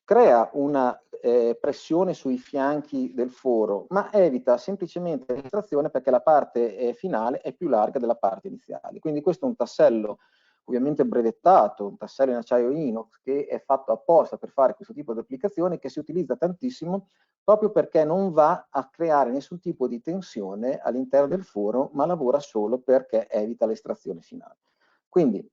crea una pressione sui fianchi del foro, ma evita semplicemente l'estrazione perché la parte finale è più larga della parte iniziale. Quindi questo è un tassello ovviamente brevettato, un tassello in acciaio inox che è fatto apposta per fare questo tipo di applicazione, che si utilizza tantissimo proprio perché non va a creare nessun tipo di tensione all'interno del foro, ma lavora solo perché evita l'estrazione finale. Quindi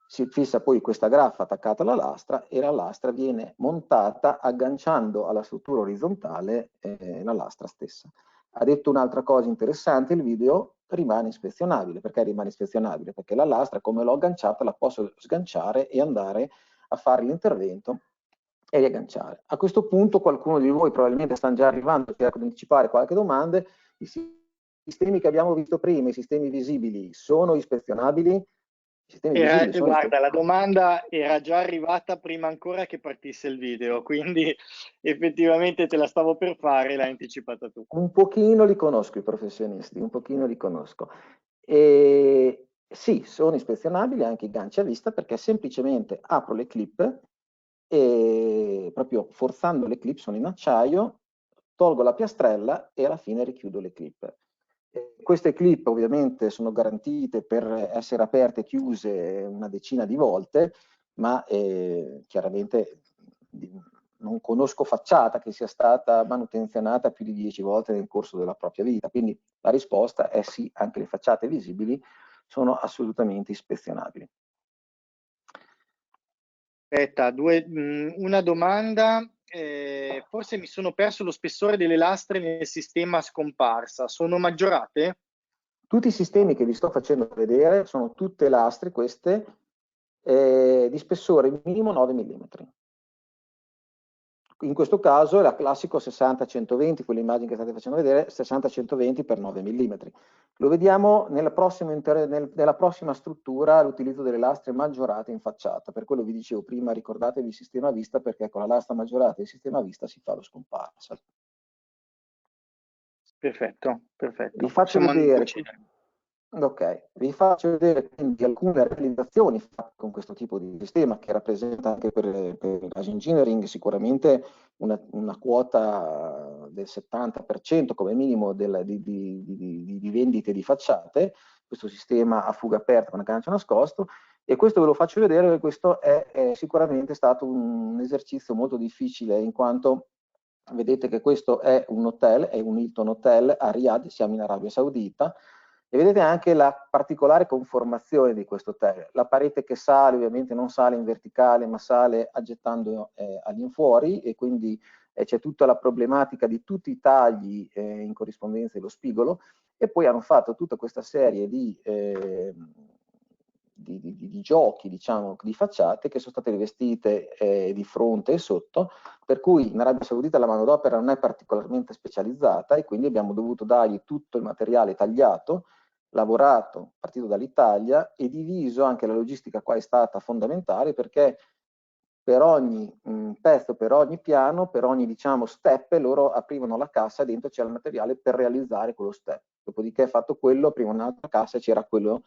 si fissa poi questa graffa attaccata alla lastra e la lastra viene montata agganciando alla struttura orizzontale la lastra stessa. Ha detto un'altra cosa interessante, il video rimane ispezionabile. Perché rimane ispezionabile? Perché la lastra, come l'ho agganciata, la posso sganciare e andare a fare l'intervento e riagganciare. A questo punto qualcuno di voi probabilmente stanno già arrivando, cerco di anticipare qualche domanda. I sistemi che abbiamo visto prima, i sistemi visibili, sono ispezionabili? Guarda, la domanda era già arrivata prima ancora che partisse il video, quindi effettivamente te la stavo per fare e l'hai anticipata tu. Un pochino li conosco i professionisti, un pochino li conosco. E sì, sono ispezionabili anche i ganci a vista perché semplicemente apro le clip e proprio forzando le clip, sono in acciaio, tolgo la piastrella e alla fine richiudo le clip. Queste clip ovviamente sono garantite per essere aperte e chiuse una decina di volte, ma chiaramente non conosco facciata che sia stata manutenzionata più di 10 volte nel corso della propria vita, quindi la risposta è sì, anche le facciate visibili sono assolutamente ispezionabili. Aspetta, una domanda, forse mi sono perso lo spessore delle lastre nel sistema scomparsa, sono maggiorate? Tutti i sistemi che vi sto facendo vedere sono tutte lastre queste di spessore minimo 9 mm. In questo caso è la classico 60-120, quell'immagine che state facendo vedere, 60-120 per 9 mm. Lo vediamo nella prossima struttura, l'utilizzo delle lastre maggiorate in facciata. Per quello vi dicevo prima, ricordatevi il sistema vista, perché con la lastra maggiorata e il sistema vista si fa lo scomparsa. Perfetto, perfetto. Vi faccio vedere. Ok, vi faccio vedere quindi alcune realizzazioni fatte con questo tipo di sistema che rappresenta anche per l'Asia Engineering sicuramente una quota del 70% come minimo di vendite di facciate, questo sistema a fuga aperta con aggancio nascosto, e questo ve lo faccio vedere perché questo è sicuramente stato un esercizio molto difficile in quanto vedete che questo è un hotel, è un Hilton Hotel a Riyadh, siamo in Arabia Saudita. E vedete anche la particolare conformazione di questo hotel. La parete che sale ovviamente non sale in verticale, ma sale aggettando all'infuori e quindi c'è tutta la problematica di tutti i tagli in corrispondenza dello spigolo e poi hanno fatto tutta questa serie di giochi, diciamo, di facciate che sono state rivestite di fronte e sotto, per cui in Arabia Saudita la manodopera non è particolarmente specializzata e quindi abbiamo dovuto dargli tutto il materiale tagliato, lavorato, partito dall'Italia e diviso. Anche la logistica qua è stata fondamentale perché per ogni pezzo, per ogni piano, per ogni diciamo step, loro aprivano la cassa e dentro c'era il materiale per realizzare quello step. Dopodiché fatto quello, aprivano un'altra cassa e c'era quello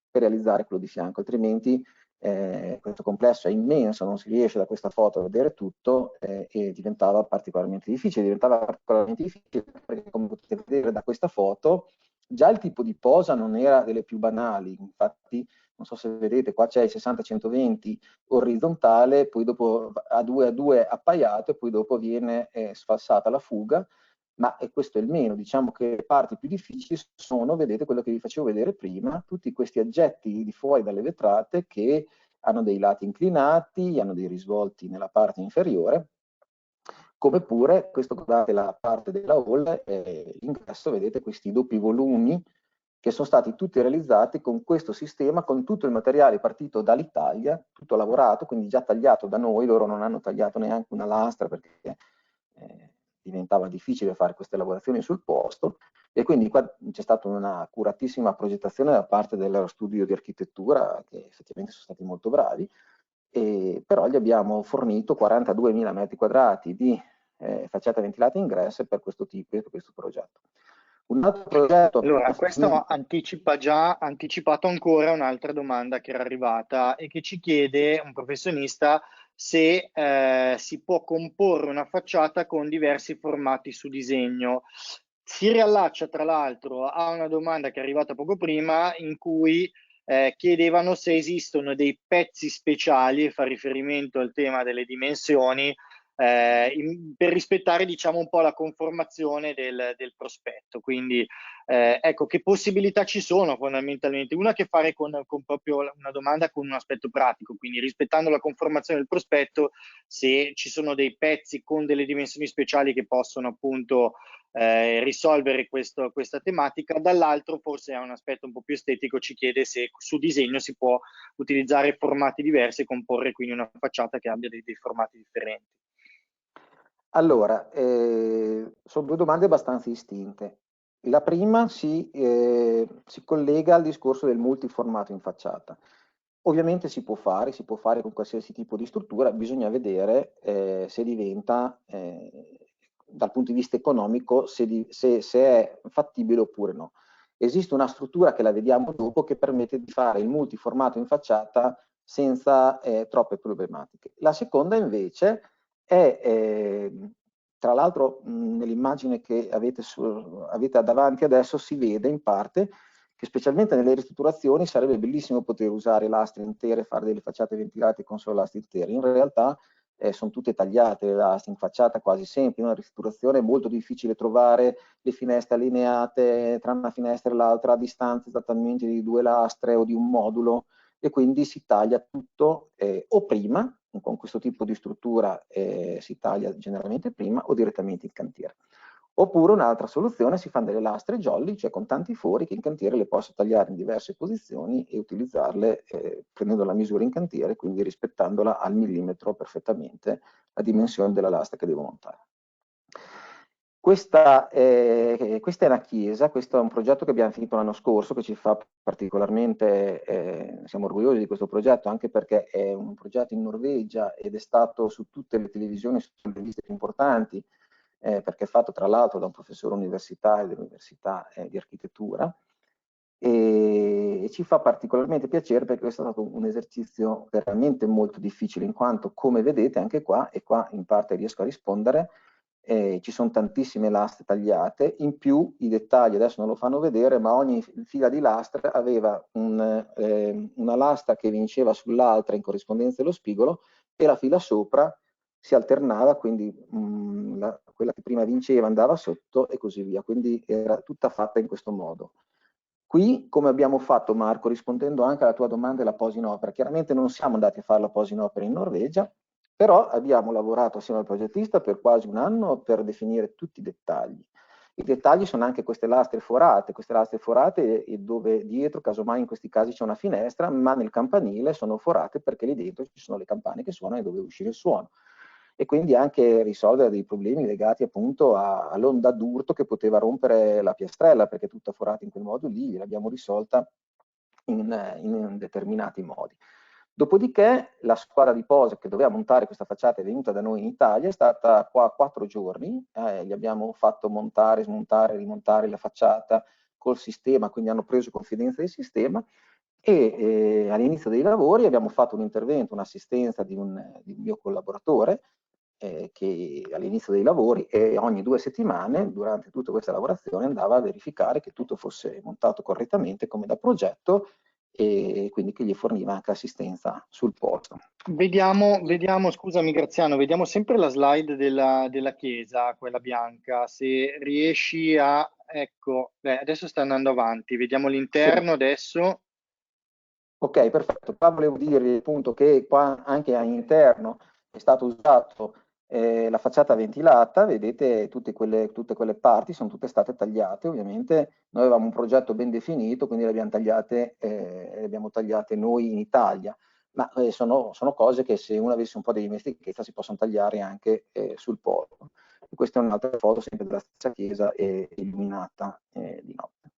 per realizzare quello di fianco, altrimenti questo complesso è immenso, non si riesce da questa foto a vedere tutto e diventava particolarmente difficile. Perché come potete vedere da questa foto già il tipo di posa non era delle più banali, infatti non so se vedete qua c'è il 60-120 orizzontale, poi dopo a 2 appaiato e poi dopo viene sfalsata la fuga, ma questo è il meno. Diciamo che le parti più difficili sono, vedete quello che vi facevo vedere prima, tutti questi aggetti di fuori dalle vetrate che hanno dei lati inclinati, hanno dei risvolti nella parte inferiore, come pure, questo guardate la parte della hall, l'ingresso, vedete questi doppi volumi che sono stati tutti realizzati con questo sistema, con tutto il materiale partito dall'Italia, tutto lavorato, quindi già tagliato da noi. Loro non hanno tagliato neanche una lastra perché diventava difficile fare queste lavorazioni sul posto, e quindi qua c'è stata una curatissima progettazione da parte dello studio di architettura, che effettivamente sono stati molto bravi, però gli abbiamo fornito 42.000 metri quadrati di facciata ventilata ingresso per questo tipo, per questo progetto. Un altro progetto. Allora, questo anticipa già, anticipato ancora un'altra domanda che era arrivata e che ci chiede un professionista se si può comporre una facciata con diversi formati su disegno. Si riallaccia tra l'altro a una domanda che è arrivata poco prima in cui chiedevano se esistono dei pezzi speciali, e fa riferimento al tema delle dimensioni, per rispettare, diciamo, un po' la conformazione del prospetto. Quindi ecco, che possibilità ci sono fondamentalmente? Una che fare con proprio una domanda con un aspetto pratico, quindi rispettando la conformazione del prospetto, se ci sono dei pezzi con delle dimensioni speciali che possono appunto risolvere questa tematica. Dall'altro, forse è un aspetto un po' più estetico, ci chiede se su disegno si può utilizzare formati diversi e comporre quindi una facciata che abbia dei formati differenti. Allora, sono due domande abbastanza distinte. La prima si collega al discorso del multiformato in facciata. Ovviamente si può fare con qualsiasi tipo di struttura, bisogna vedere se diventa, dal punto di vista economico, se è fattibile oppure no. Esiste una struttura che la vediamo dopo che permette di fare il multiformato in facciata senza troppe problematiche. La seconda invece è, tra l'altro nell'immagine che avete davanti adesso si vede in parte che specialmente nelle ristrutturazioni sarebbe bellissimo poter usare lastre intere e fare delle facciate ventilate con solo lastre intere. In realtà sono tutte tagliate le lastre in facciata quasi sempre. In una ristrutturazione è molto difficile trovare le finestre allineate tra una finestra e l'altra a distanza esattamente di 2 lastre o di un modulo, e quindi si taglia tutto o prima, con questo tipo di struttura si taglia generalmente prima o direttamente in cantiere. Oppure un'altra soluzione, si fanno delle lastre jolly, cioè con tanti fori che in cantiere le posso tagliare in diverse posizioni e utilizzarle prendendo la misura in cantiere, quindi rispettandola al millimetro perfettamente la dimensione della lastra che devo montare. Questa è una chiesa, questo è un progetto che abbiamo finito l'anno scorso, che ci fa particolarmente, siamo orgogliosi di questo progetto, anche perché è un progetto in Norvegia ed è stato su tutte le televisioni, su tutte le riviste più importanti, perché è fatto tra l'altro da un professore universitario dell'Università di Architettura, e ci fa particolarmente piacere perché è stato un esercizio veramente molto difficile, in quanto, come vedete anche qua, e qua in parte riesco a rispondere, ci sono tantissime lastre tagliate, in più i dettagli adesso non lo fanno vedere, ma ogni fila di lastre aveva una lastra che vinceva sull'altra in corrispondenza dello spigolo, e la fila sopra si alternava, quindi quella che prima vinceva andava sotto e così via, quindi era tutta fatta in questo modo. Qui, come abbiamo fatto, Marco, rispondendo anche alla tua domanda della posa in opera, chiaramente non siamo andati a fare la posa in opera in Norvegia, però abbiamo lavorato assieme al progettista per quasi un anno per definire tutti i dettagli. I dettagli sono anche queste lastre forate dove dietro, casomai in questi casi c'è una finestra, ma nel campanile sono forate perché lì dentro ci sono le campane che suonano e dove uscire il suono. E quindi anche risolvere dei problemi legati appunto all'onda d'urto che poteva rompere la piastrella, perché è tutta forata in quel modo lì, l'abbiamo risolta in determinati modi. Dopodiché la squadra di posa che doveva montare questa facciata è venuta da noi in Italia, è stata qua 4 giorni, gli abbiamo fatto montare, smontare, rimontare la facciata col sistema, quindi hanno preso confidenza del sistema, e all'inizio dei lavori abbiamo fatto un intervento, un'assistenza di un mio collaboratore, che all'inizio dei lavori e ogni 2 settimane durante tutta questa lavorazione andava a verificare che tutto fosse montato correttamente come da progetto, e quindi che gli forniva anche assistenza sul posto. Vediamo, scusami Graziano, vediamo sempre la slide della chiesa, quella bianca, se riesci a, ecco, adesso sta andando avanti, vediamo l'interno Sì. adesso. Ok, perfetto. Qua volevo dirvi appunto che qua anche all'interno è stato usato la facciata ventilata, vedete tutte quelle parti sono tutte state tagliate, ovviamente noi avevamo un progetto ben definito, quindi le abbiamo tagliate noi in Italia, ma sono cose che se uno avesse un po' di dimestichezza si possono tagliare anche sul posto. E questa è un'altra foto sempre della stessa chiesa illuminata di notte.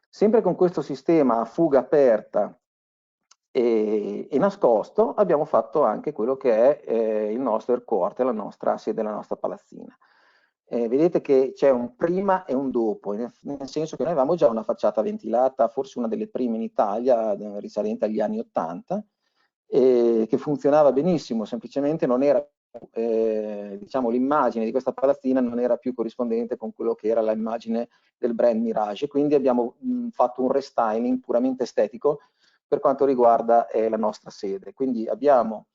Sempre con questo sistema a fuga aperta e nascosto abbiamo fatto anche quello che è il nostro headquarter, la nostra sede, la nostra palazzina. Vedete che c'è un prima e un dopo, nel senso che noi avevamo già una facciata ventilata, forse una delle prime in Italia, risalente agli anni 80, che funzionava benissimo, semplicemente non era, diciamo, l'immagine di questa palazzina non era più corrispondente con quello che era l'immagine del brand Mirage, quindi abbiamo fatto un restyling puramente estetico per quanto riguarda la nostra sede. Quindi abbiamo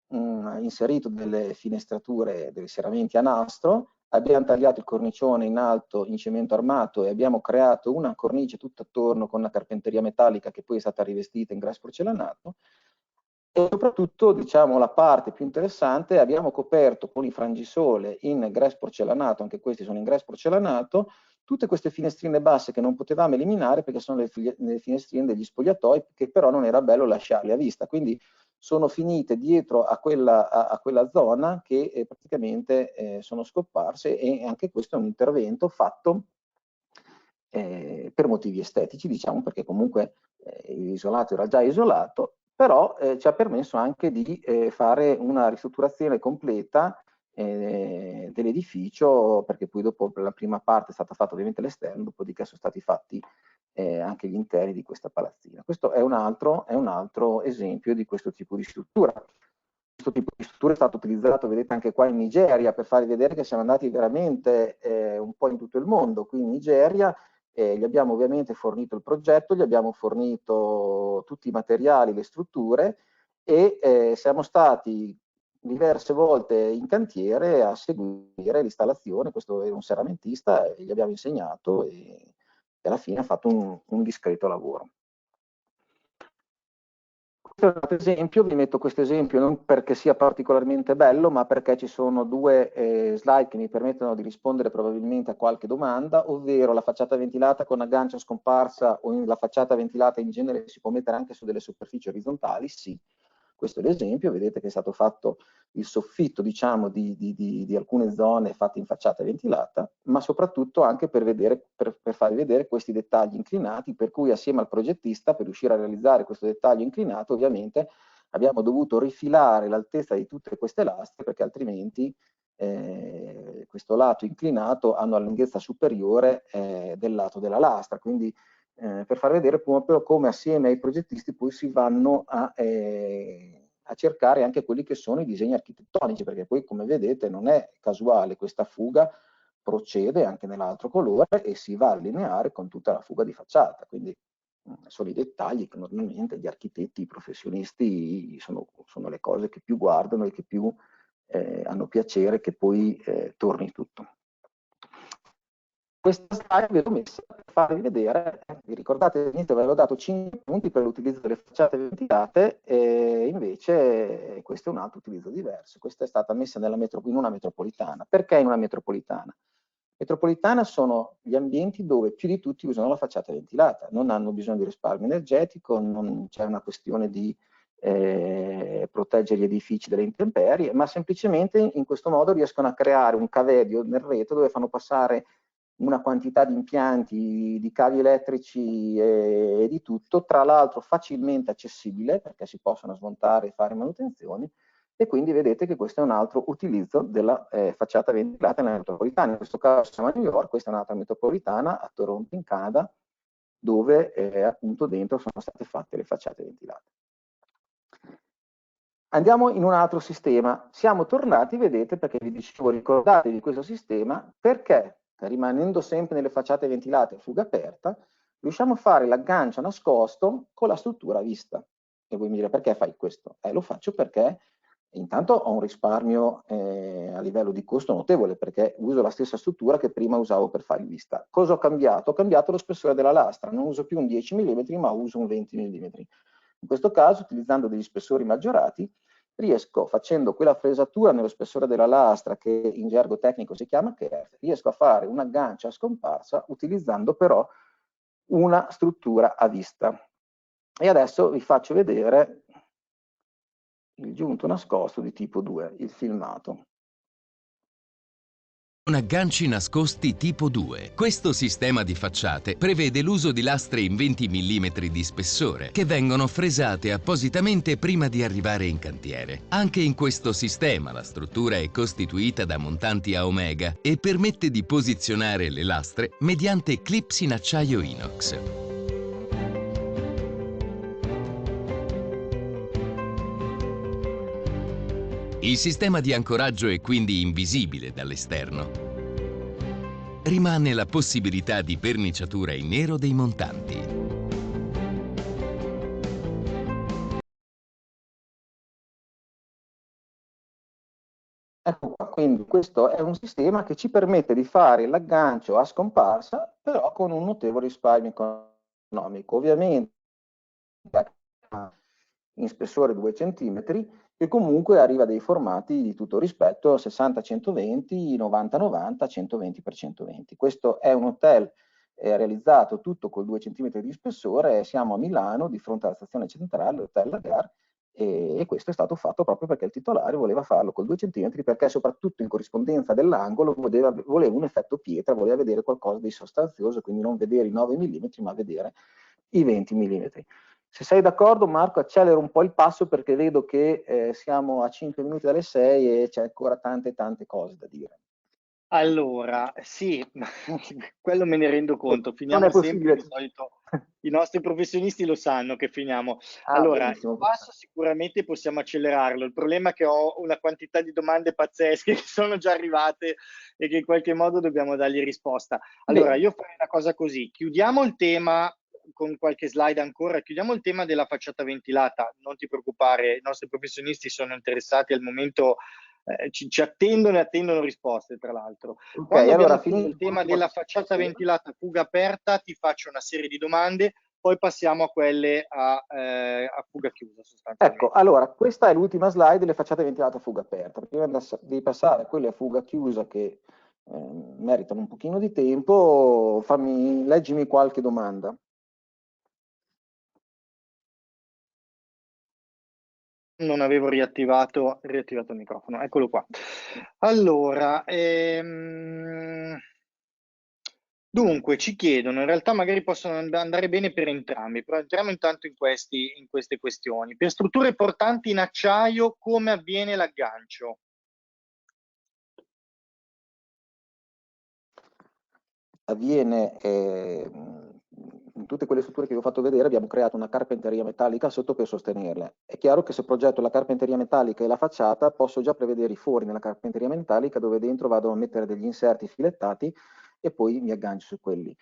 inserito delle finestrature, dei serramenti a nastro, abbiamo tagliato il cornicione in alto in cemento armato e abbiamo creato una cornice tutta attorno con una carpenteria metallica che poi è stata rivestita in grass porcellanato. E soprattutto, diciamo, la parte più interessante, abbiamo coperto con i frangisole in grass porcellanato, anche questi sono in grass porcellanato, tutte queste finestrine basse che non potevamo eliminare perché sono le finestrine degli spogliatoi, che però non era bello lasciarle a vista, quindi sono finite dietro a quella zona che praticamente sono scomparse, e anche questo è un intervento fatto per motivi estetici, diciamo, perché comunque l'isolato era già isolato, però ci ha permesso anche di fare una ristrutturazione completa dell'edificio, perché poi dopo la prima parte è stata fatta ovviamente l'esterno, dopodiché sono stati fatti anche gli interni di questa palazzina. Questo è un altro esempio di questo tipo di struttura. Questo tipo di struttura è stato utilizzato, vedete, anche qua in Nigeria, per farvi vedere che siamo andati veramente un po' in tutto il mondo. Qui in Nigeria gli abbiamo ovviamente fornito il progetto, gli abbiamo fornito tutti i materiali, le strutture, e siamo stati diverse volte in cantiere a seguire l'installazione. Questo è un serramentista, e gli abbiamo insegnato, e alla fine ha fatto un discreto lavoro. Questo è un altro esempio, vi metto questo esempio non perché sia particolarmente bello, ma perché ci sono due slide che mi permettono di rispondere probabilmente a qualche domanda, ovvero la facciata ventilata con aggancio scomparsa, o la facciata ventilata in genere si può mettere anche su delle superfici orizzontali. Sì, questo è l'esempio, vedete che è stato fatto il soffitto, diciamo, di alcune zone fatte in facciata ventilata, ma soprattutto anche per farvi vedere questi dettagli inclinati, per cui assieme al progettista, per riuscire a realizzare questo dettaglio inclinato, ovviamente abbiamo dovuto rifilare l'altezza di tutte queste lastre, perché altrimenti questo lato inclinato ha una lunghezza superiore del lato della lastra. Quindi per far vedere proprio come assieme ai progettisti poi si vanno a cercare anche quelli che sono i disegni architettonici, perché poi, come vedete, non è casuale, questa fuga procede anche nell'altro colore e si va a allineare con tutta la fuga di facciata. Quindi sono i dettagli che normalmente gli architetti, i professionisti sono le cose che più guardano e che più hanno piacere che poi torni tutto. Questa slide ve l'ho messa per farvi vedere, vi ricordate all'inizio avevo dato 5 punti per l'utilizzo delle facciate ventilate, e invece questo è un altro utilizzo diverso. Questa è stata messa in una metropolitana. Perché in una metropolitana? Metropolitana sono gli ambienti dove più di tutti usano la facciata ventilata, non hanno bisogno di risparmio energetico, non c'è una questione di proteggere gli edifici dalle intemperie, ma semplicemente in questo modo riescono a creare un cavedio nel retro dove fanno passare una quantità di impianti, di cavi elettrici e di tutto, tra l'altro facilmente accessibile perché si possono smontare e fare manutenzioni, e quindi vedete che questo è un altro utilizzo della facciata ventilata nella metropolitana. In questo caso siamo a New York, questa è un'altra metropolitana a Toronto in Canada, dove appunto dentro sono state fatte le facciate ventilate. Andiamo in un altro sistema. Siamo tornati, vedete, perché vi dicevo, ricordatevi questo sistema, perché rimanendo sempre nelle facciate ventilate a fuga aperta, riusciamo a fare l'aggancio nascosto con la struttura a vista. E voi mi direte, perché fai questo? Lo faccio perché intanto ho un risparmio a livello di costo notevole, perché uso la stessa struttura che prima usavo per fare il vista. Cosa ho cambiato? Ho cambiato lo spessore della lastra, non uso più un 10 mm, ma uso un 20 mm. In questo caso, utilizzando degli spessori maggiorati, riesco, facendo quella fresatura nello spessore della lastra, che in gergo tecnico si chiama kerf, riesco a fare un aggancio a scomparsa utilizzando però una struttura a vista. E adesso vi faccio vedere il giunto nascosto di tipo 2, il filmato. Con agganci nascosti tipo 2. Questo sistema di facciate prevede l'uso di lastre in 20 mm di spessore, che vengono fresate appositamente prima di arrivare in cantiere. Anche in questo sistema la struttura è costituita da montanti a omega e permette di posizionare le lastre mediante clips in acciaio inox. Il sistema di ancoraggio è quindi invisibile dall'esterno. Rimane la possibilità di verniciatura in nero dei montanti. Ecco qua, quindi questo è un sistema che ci permette di fare l'aggancio a scomparsa, però con un notevole risparmio economico. Ovviamente in spessore 2 cm, che comunque arriva a dei formati di tutto rispetto, 60-120, 90-90, 120x120. Questo è un hotel realizzato tutto col 2 cm di spessore, siamo a Milano, di fronte alla stazione centrale, Hotel Lagar, e questo è stato fatto proprio perché il titolare voleva farlo col 2 cm, perché soprattutto in corrispondenza dell'angolo voleva un effetto pietra, voleva vedere qualcosa di sostanzioso, quindi non vedere i 9 mm, ma vedere i 20 mm. Se sei d'accordo, Marco, accelero un po' il passo perché vedo che siamo a 5 minuti dalle 6 e c'è ancora tante cose da dire. Allora, sì, quello me ne rendo conto, Non finiamo è sempre possibile. di solito, i nostri professionisti lo sanno che finiamo. Ah, Allora, il benissimo. passo sicuramente possiamo accelerarlo, il problema è che ho una quantità di domande pazzesche che sono già arrivate e che in qualche modo dobbiamo dargli risposta. Allora, Bene. io farei una cosa così, chiudiamo il tema con qualche slide ancora, chiudiamo il tema della facciata ventilata, non ti preoccupare, i nostri professionisti sono interessati al momento, ci attendono e attendono risposte, tra l'altro. Ok, Quando allora abbiamo chiuso il finito tema della facciata ventilata fuga aperta, ti faccio una serie di domande, poi passiamo a quelle a fuga chiusa Ecco, sostanzialmente. allora, questa è l'ultima slide delle facciate ventilate a fuga aperta. Prima di passare a quelle a fuga chiusa che meritano un pochino di tempo, leggimi qualche domanda. Non avevo riattivato il microfono, eccolo qua. Allora, dunque ci chiedono, in realtà magari possono andare bene per entrambi, però entriamo intanto in queste questioni. Per strutture portanti in acciaio, come avviene l'aggancio? Avviene in tutte quelle strutture che vi ho fatto vedere, abbiamo creato una carpenteria metallica sotto per sostenerle. È chiaro che se progetto la carpenteria metallica e la facciata, posso già prevedere i fori nella carpenteria metallica dove dentro vado a mettere degli inserti filettati e poi mi aggancio su quelli.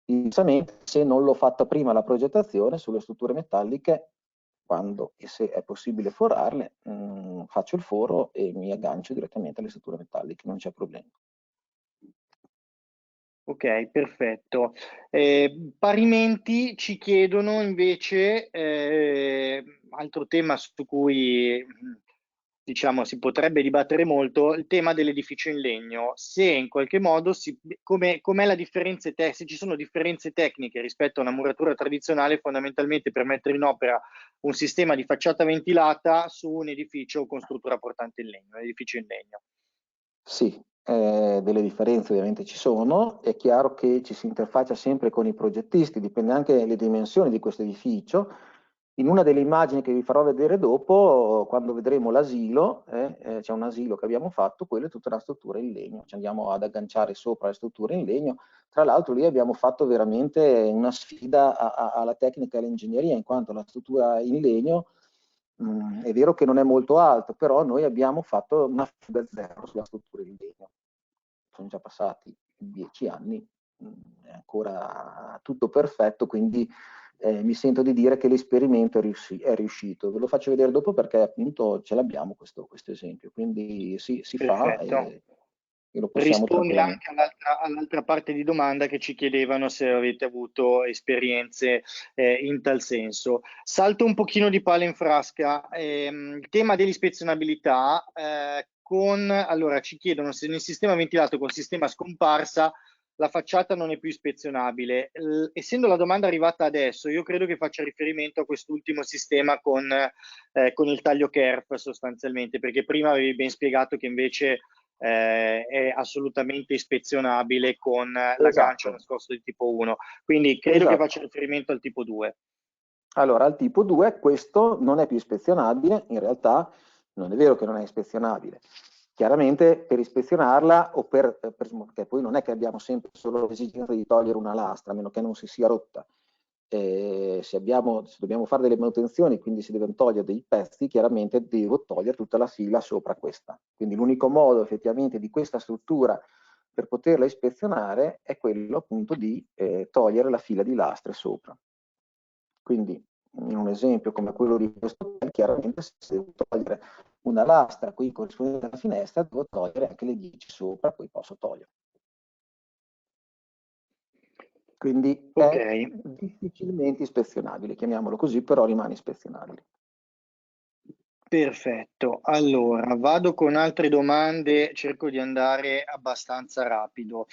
Diversamente, se non l'ho fatta prima la progettazione sulle strutture metalliche, quando e se è possibile forarle, faccio il foro e mi aggancio direttamente alle strutture metalliche, non c'è problema. Ok, perfetto. Parimenti ci chiedono invece, altro tema su cui diciamo si potrebbe dibattere molto, il tema dell'edificio in legno. Se in qualche modo, com'è la differenza, se ci sono differenze tecniche rispetto a una muratura tradizionale, fondamentalmente per mettere in opera un sistema di facciata ventilata su un edificio con struttura portante in legno, un edificio in legno. Sì, delle differenze ovviamente ci sono, è chiaro che ci si interfaccia sempre con i progettisti, dipende anche dalle dimensioni di questo edificio. In una delle immagini che vi farò vedere dopo, quando vedremo l'asilo, c'è un asilo che abbiamo fatto, quello è tutta una struttura in legno, ci andiamo ad agganciare sopra le strutture in legno. Tra l'altro lì abbiamo fatto veramente una sfida alla tecnica e all'ingegneria, in quanto la struttura in legno è vero che non è molto alto, però noi abbiamo fatto una fuga zero sulla struttura in legno. Sono già passati 10 anni, è ancora tutto perfetto, quindi mi sento di dire che l'esperimento è riuscito. Ve lo faccio vedere dopo perché appunto ce l'abbiamo questo esempio, quindi sì, si fa Perfetto. e lo possiamo Risponde tranquillamente. anche all'altra parte di domanda che ci chiedevano se avete avuto esperienze in tal senso. Salto un pochino di palo in frasca. Il tema dell'ispezionabilità, allora ci chiedono se nel sistema ventilato con sistema scomparsa la facciata non è più ispezionabile. Essendo la domanda arrivata adesso, io credo che faccia riferimento a quest'ultimo sistema con il taglio kerf sostanzialmente, perché prima avevi ben spiegato che invece è assolutamente ispezionabile con l'aggancio Esatto, nascosto di tipo 1. Quindi credo che esatto. faccia riferimento al tipo 2. Allora, al tipo 2 questo non è più ispezionabile, in realtà non è vero che non è ispezionabile. Chiaramente per ispezionarla o perché poi non è che abbiamo sempre solo l'esigenza di togliere una lastra, a meno che non si sia rotta. Se dobbiamo fare delle manutenzioni, quindi si devono togliere dei pezzi, chiaramente devo togliere tutta la fila sopra questa. Quindi l'unico modo effettivamente di questa struttura per poterla ispezionare è quello appunto di togliere la fila di lastre sopra. Quindi in un esempio come quello di questo hotel, chiaramente si deve togliere una lastra qui corrispondente alla finestra, devo togliere anche le 10 sopra, poi posso togliere. Quindi è difficilmente ispezionabile, chiamiamolo così, però rimane ispezionabile. Perfetto, allora vado con altre domande, cerco di andare abbastanza rapido.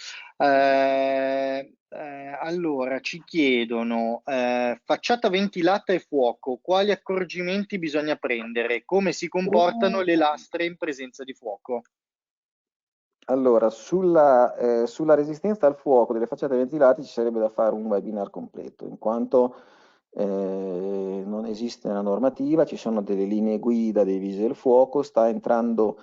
Allora, ci chiedono, facciata ventilata e fuoco, quali accorgimenti bisogna prendere? Come si comportano le lastre in presenza di fuoco? Allora, sulla resistenza al fuoco delle facciate ventilate ci sarebbe da fare un webinar completo, in quanto non esiste una normativa, ci sono delle linee guida dei vigili del fuoco, sta entrando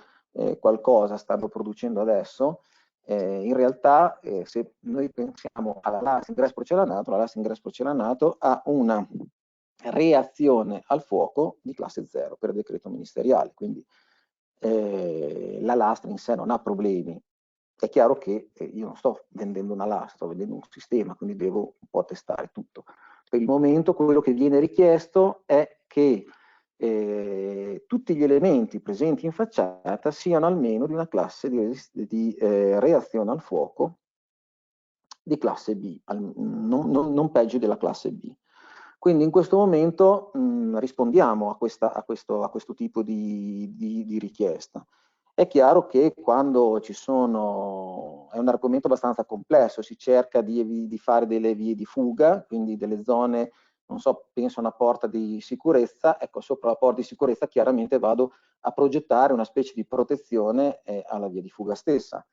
qualcosa, stanno producendo adesso. In realtà, se noi pensiamo alla lastra ingresso porcellanato, la lastra ingresso porcellanato ha una reazione al fuoco di classe 0 per decreto ministeriale, quindi la lastra in sé non ha problemi. È chiaro che io non sto vendendo una lastra, sto vendendo un sistema, quindi devo un po' testare tutto. Per il momento quello che viene richiesto è che tutti gli elementi presenti in facciata siano almeno di una classe di reazione al fuoco di classe B, non peggio della classe B. Quindi in questo momento rispondiamo a questo tipo di richiesta. È chiaro che quando ci sono, è un argomento abbastanza complesso, si cerca di fare delle vie di fuga, quindi delle zone, non so, penso a una porta di sicurezza, ecco, sopra la porta di sicurezza chiaramente vado a progettare una specie di protezione alla via di fuga stessa.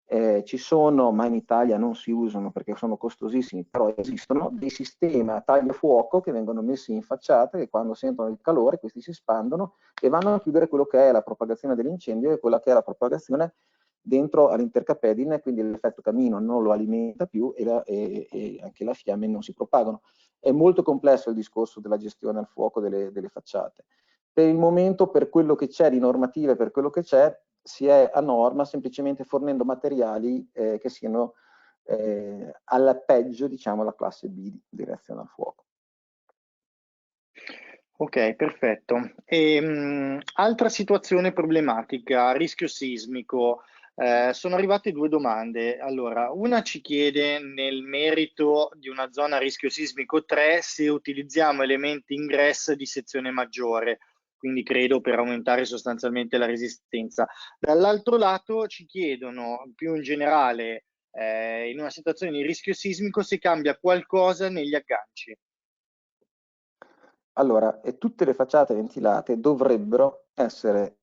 Ci sono, ma in Italia non si usano perché sono costosissimi, però esistono dei sistemi a taglio fuoco che vengono messi in facciata che quando sentono il calore questi si espandono e vanno a chiudere quello che è la propagazione dell'incendio e quella che è la propagazione dentro all'intercapedine, quindi l'effetto camino non lo alimenta più e anche le fiamme non si propagano. È molto complesso il discorso della gestione al fuoco delle facciate. Per il momento, per quello che c'è di normative, per quello che c'è, si è a norma semplicemente fornendo materiali che siano al peggio, diciamo, la classe B di reazione al fuoco. Ok, perfetto. Altra situazione problematica, rischio sismico. Sono arrivate due domande. Allora, una ci chiede nel merito di una zona a rischio sismico 3 se utilizziamo elementi ingress di sezione maggiore, quindi credo per aumentare sostanzialmente la resistenza. Dall'altro lato ci chiedono più in generale, in una situazione di rischio sismico, se cambia qualcosa negli agganci. Allora, tutte le facciate ventilate dovrebbero essere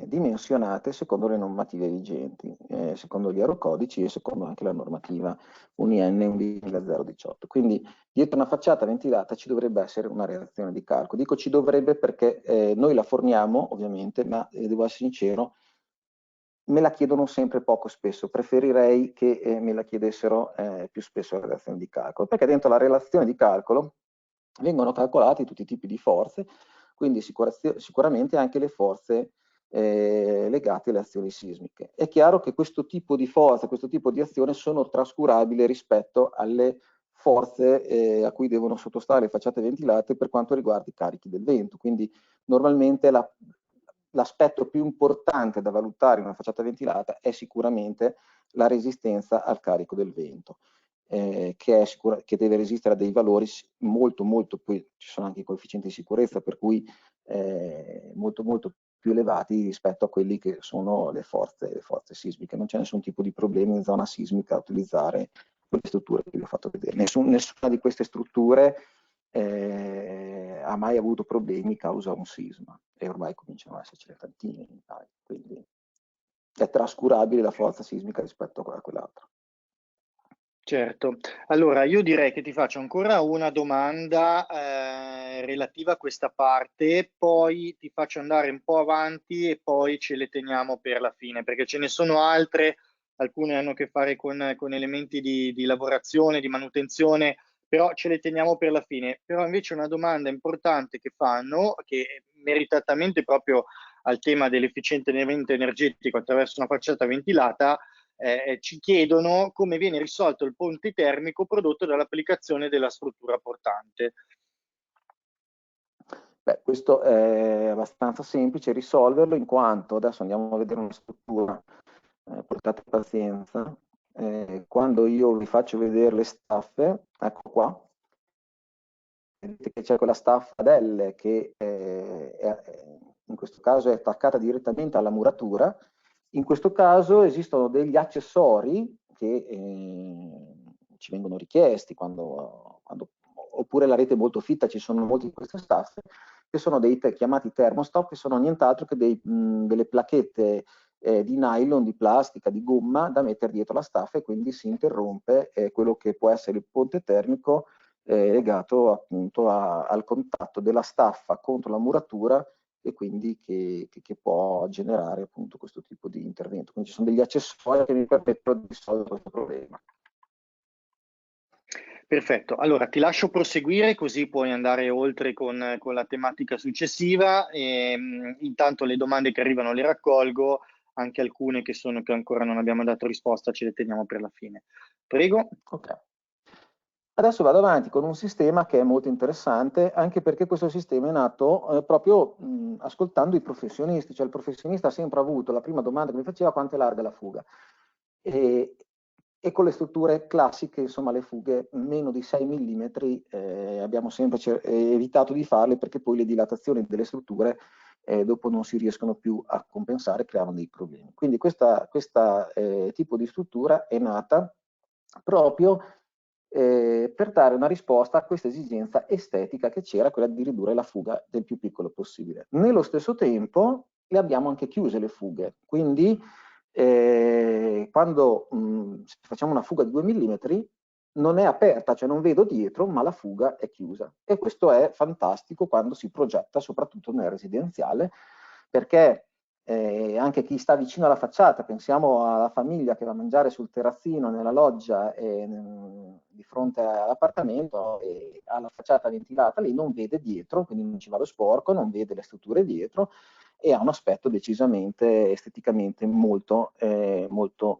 dimensionate secondo le normative vigenti, secondo gli aerocodici e secondo anche la normativa UNIN 11018. Quindi dietro una facciata ventilata ci dovrebbe essere una reazione di calco. Dico ci dovrebbe perché noi la forniamo ovviamente, ma devo essere sincero, me la chiedono sempre poco spesso, preferirei che me la chiedessero più spesso la relazione di calcolo, perché dentro la relazione di calcolo vengono calcolati tutti i tipi di forze, quindi sicuramente anche le forze legate alle azioni sismiche. È chiaro che questo tipo di forza, questo tipo di azione sono trascurabili rispetto alle forze a cui devono sottostare le facciate ventilate per quanto riguarda i carichi del vento. Quindi normalmente l'aspetto più importante da valutare in una facciata ventilata è sicuramente la resistenza al carico del vento. Che deve resistere a dei valori molto, poi ci sono anche i coefficienti di sicurezza, per cui molto più elevati rispetto a quelli che sono le forze sismiche. Non c'è nessun tipo di problema in zona sismica a utilizzare quelle strutture che vi ho fatto vedere. Nessuna di queste strutture ha mai avuto problemi causa un sisma e ormai cominciano ad esserci tantini in Italia, quindi è trascurabile la forza sismica rispetto a quell'altra. Certo, allora io direi che ti faccio ancora una domanda relativa a questa parte, poi ti faccio andare un po' avanti e poi ce le teniamo per la fine, perché ce ne sono altre, alcune hanno a che fare con elementi di lavorazione, di manutenzione, però ce le teniamo per la fine. Però invece una domanda importante che fanno, che meritatamente proprio al tema dell'efficientamento energetico attraverso una facciata ventilata, ci chiedono come viene risolto il ponte termico prodotto dall'applicazione della struttura portante. Beh, questo è abbastanza semplice risolverlo, in quanto adesso andiamo a vedere una struttura, portate pazienza, quando io vi faccio vedere le staffe, ecco qua, vedete che c'è quella staffa ad L che in questo caso è attaccata direttamente alla muratura. In questo caso esistono degli accessori che ci vengono richiesti oppure la rete è molto fitta, ci sono molti di queste staffe, che sono dei chiamati thermostat, che sono nient'altro che delle placchette di nylon, di plastica, di gomma da mettere dietro la staffa, e quindi si interrompe quello che può essere il ponte termico legato appunto al contatto della staffa contro la muratura, e quindi che può generare appunto questo tipo di intervento. Quindi ci sono degli accessori che mi permettono di risolvere questo problema. Perfetto, allora ti lascio proseguire così puoi andare oltre con la tematica successiva e intanto le domande che arrivano le raccolgo, anche alcune che ancora non abbiamo dato risposta ce le teniamo per la fine. Prego. Ok. Adesso vado avanti con un sistema che è molto interessante, anche perché questo sistema è nato proprio ascoltando i professionisti, cioè il professionista ha sempre avuto, la prima domanda che mi faceva: quanto è larga la fuga? E con le strutture classiche, insomma le fughe meno di 6 mm abbiamo sempre evitato di farle, perché poi le dilatazioni delle strutture dopo non si riescono più a compensare, creano dei problemi. Quindi questo tipo di struttura è nata proprio per dare una risposta a questa esigenza estetica che c'era, quella di ridurre la fuga del più piccolo possibile. Nello stesso tempo le abbiamo anche chiuse le fughe, quindi quando facciamo una fuga di 2 mm non è aperta, cioè non vedo dietro, ma la fuga è chiusa. E questo è fantastico quando si progetta, soprattutto nel residenziale, perché anche chi sta vicino alla facciata, pensiamo alla famiglia che va a mangiare sul terrazzino, nella loggia di fronte all'appartamento, e ha la facciata ventilata, lì non vede dietro, quindi non ci va lo sporco, non vede le strutture dietro, e ha un aspetto decisamente esteticamente molto